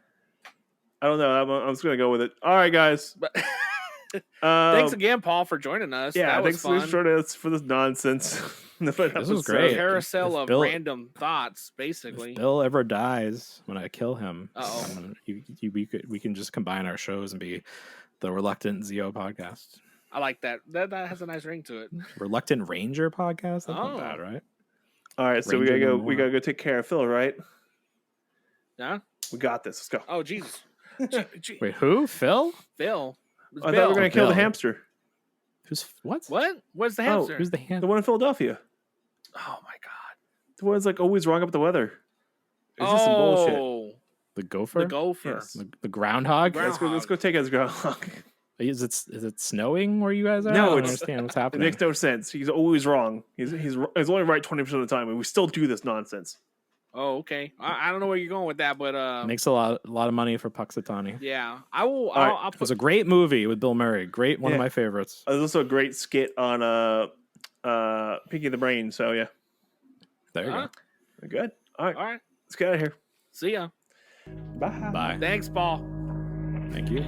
I don't know. I'm just gonna go with it. All right, guys. But thanks again, Paul, for joining us. Yeah, that was thanks fun. for joining us for this nonsense. This was great. Carousel If of Bill- random thoughts, basically. If Bill ever dies when I kill him, Uh-oh. we can just combine our shows and be the Reluctant Zeo podcast. I like that. That has a nice ring to it. Reluctant Ranger podcast. That's Oh. not bad, right? All right, so Ranger we no more. gotta go take care of Phil, right? Yeah. We got this. Let's go. Oh, Jesus. Wait, who? Phil? Phil. It's I thought we Bill. were gonna kill the Bill. hamster, Who's what? What? What's the Oh, hamster? Who's the the hand? one in Philadelphia. Oh my god. The one's like always wrong about the weather. It's just some bullshit. Oh, The gopher? the gopher. Yes. The groundhog? Let's go take his groundhog. Is it snowing where you guys are? No, I don't it's- understand what's It happening. makes no sense. He's always wrong. He's only right 20% of the time, and we still do this nonsense. Oh, okay. I don't know where you're going with that, but Makes a lot of money for Puxatawny. yeah, I will. All right. I'll It was put. a great movie with Bill Murray. One of Yeah. my favorites. There's also a great skit on Pinky the Brain. So yeah, There you Huh? we're good. All right, All right. let's get out of here. See ya. Bye. go. Bye. Thanks, Paul. Thank you.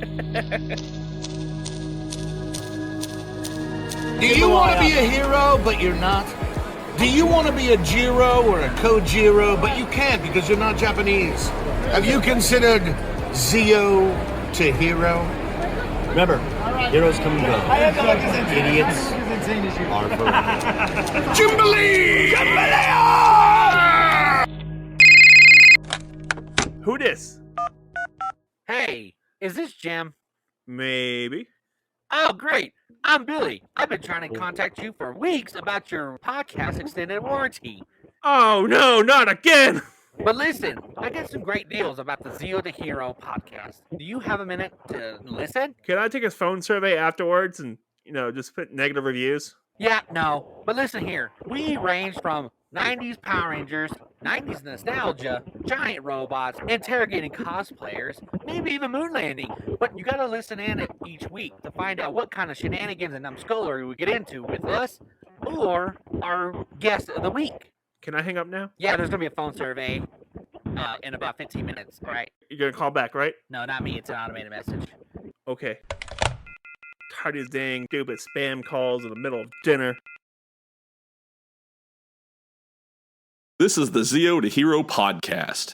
Do you want to be a hero, but you're not? Do you want to be a Jiro or a Kojiro, but you can't because you're not Japanese? Have you considered Zeo to Hero? Remember, heroes come and go. Idiots are forever. Jimbalee! Who dis? Hey, is this Jim? Maybe. Oh, great. I'm Billy. I've been trying to contact you for weeks about your podcast extended warranty. Oh no, not again! But listen, I got some great deals about the Zeo to Hero podcast. Do you have a minute to listen? Can I take a phone survey afterwards and just put negative reviews? Yeah, no. But listen here. We range from 90s Power Rangers, 90s nostalgia, giant robots, interrogating cosplayers, maybe even moon landing. But you gotta listen in each week to find out what kind of shenanigans and numbskullery we get into with us or our guest of the week. Can I hang up now? Yeah, there's gonna be a phone survey in about 15 minutes. All right. You're gonna call back, right? No, not me. It's an automated message. Okay. Tired of these dang stupid spam calls in the middle of dinner. This is the Zeo to Hero podcast.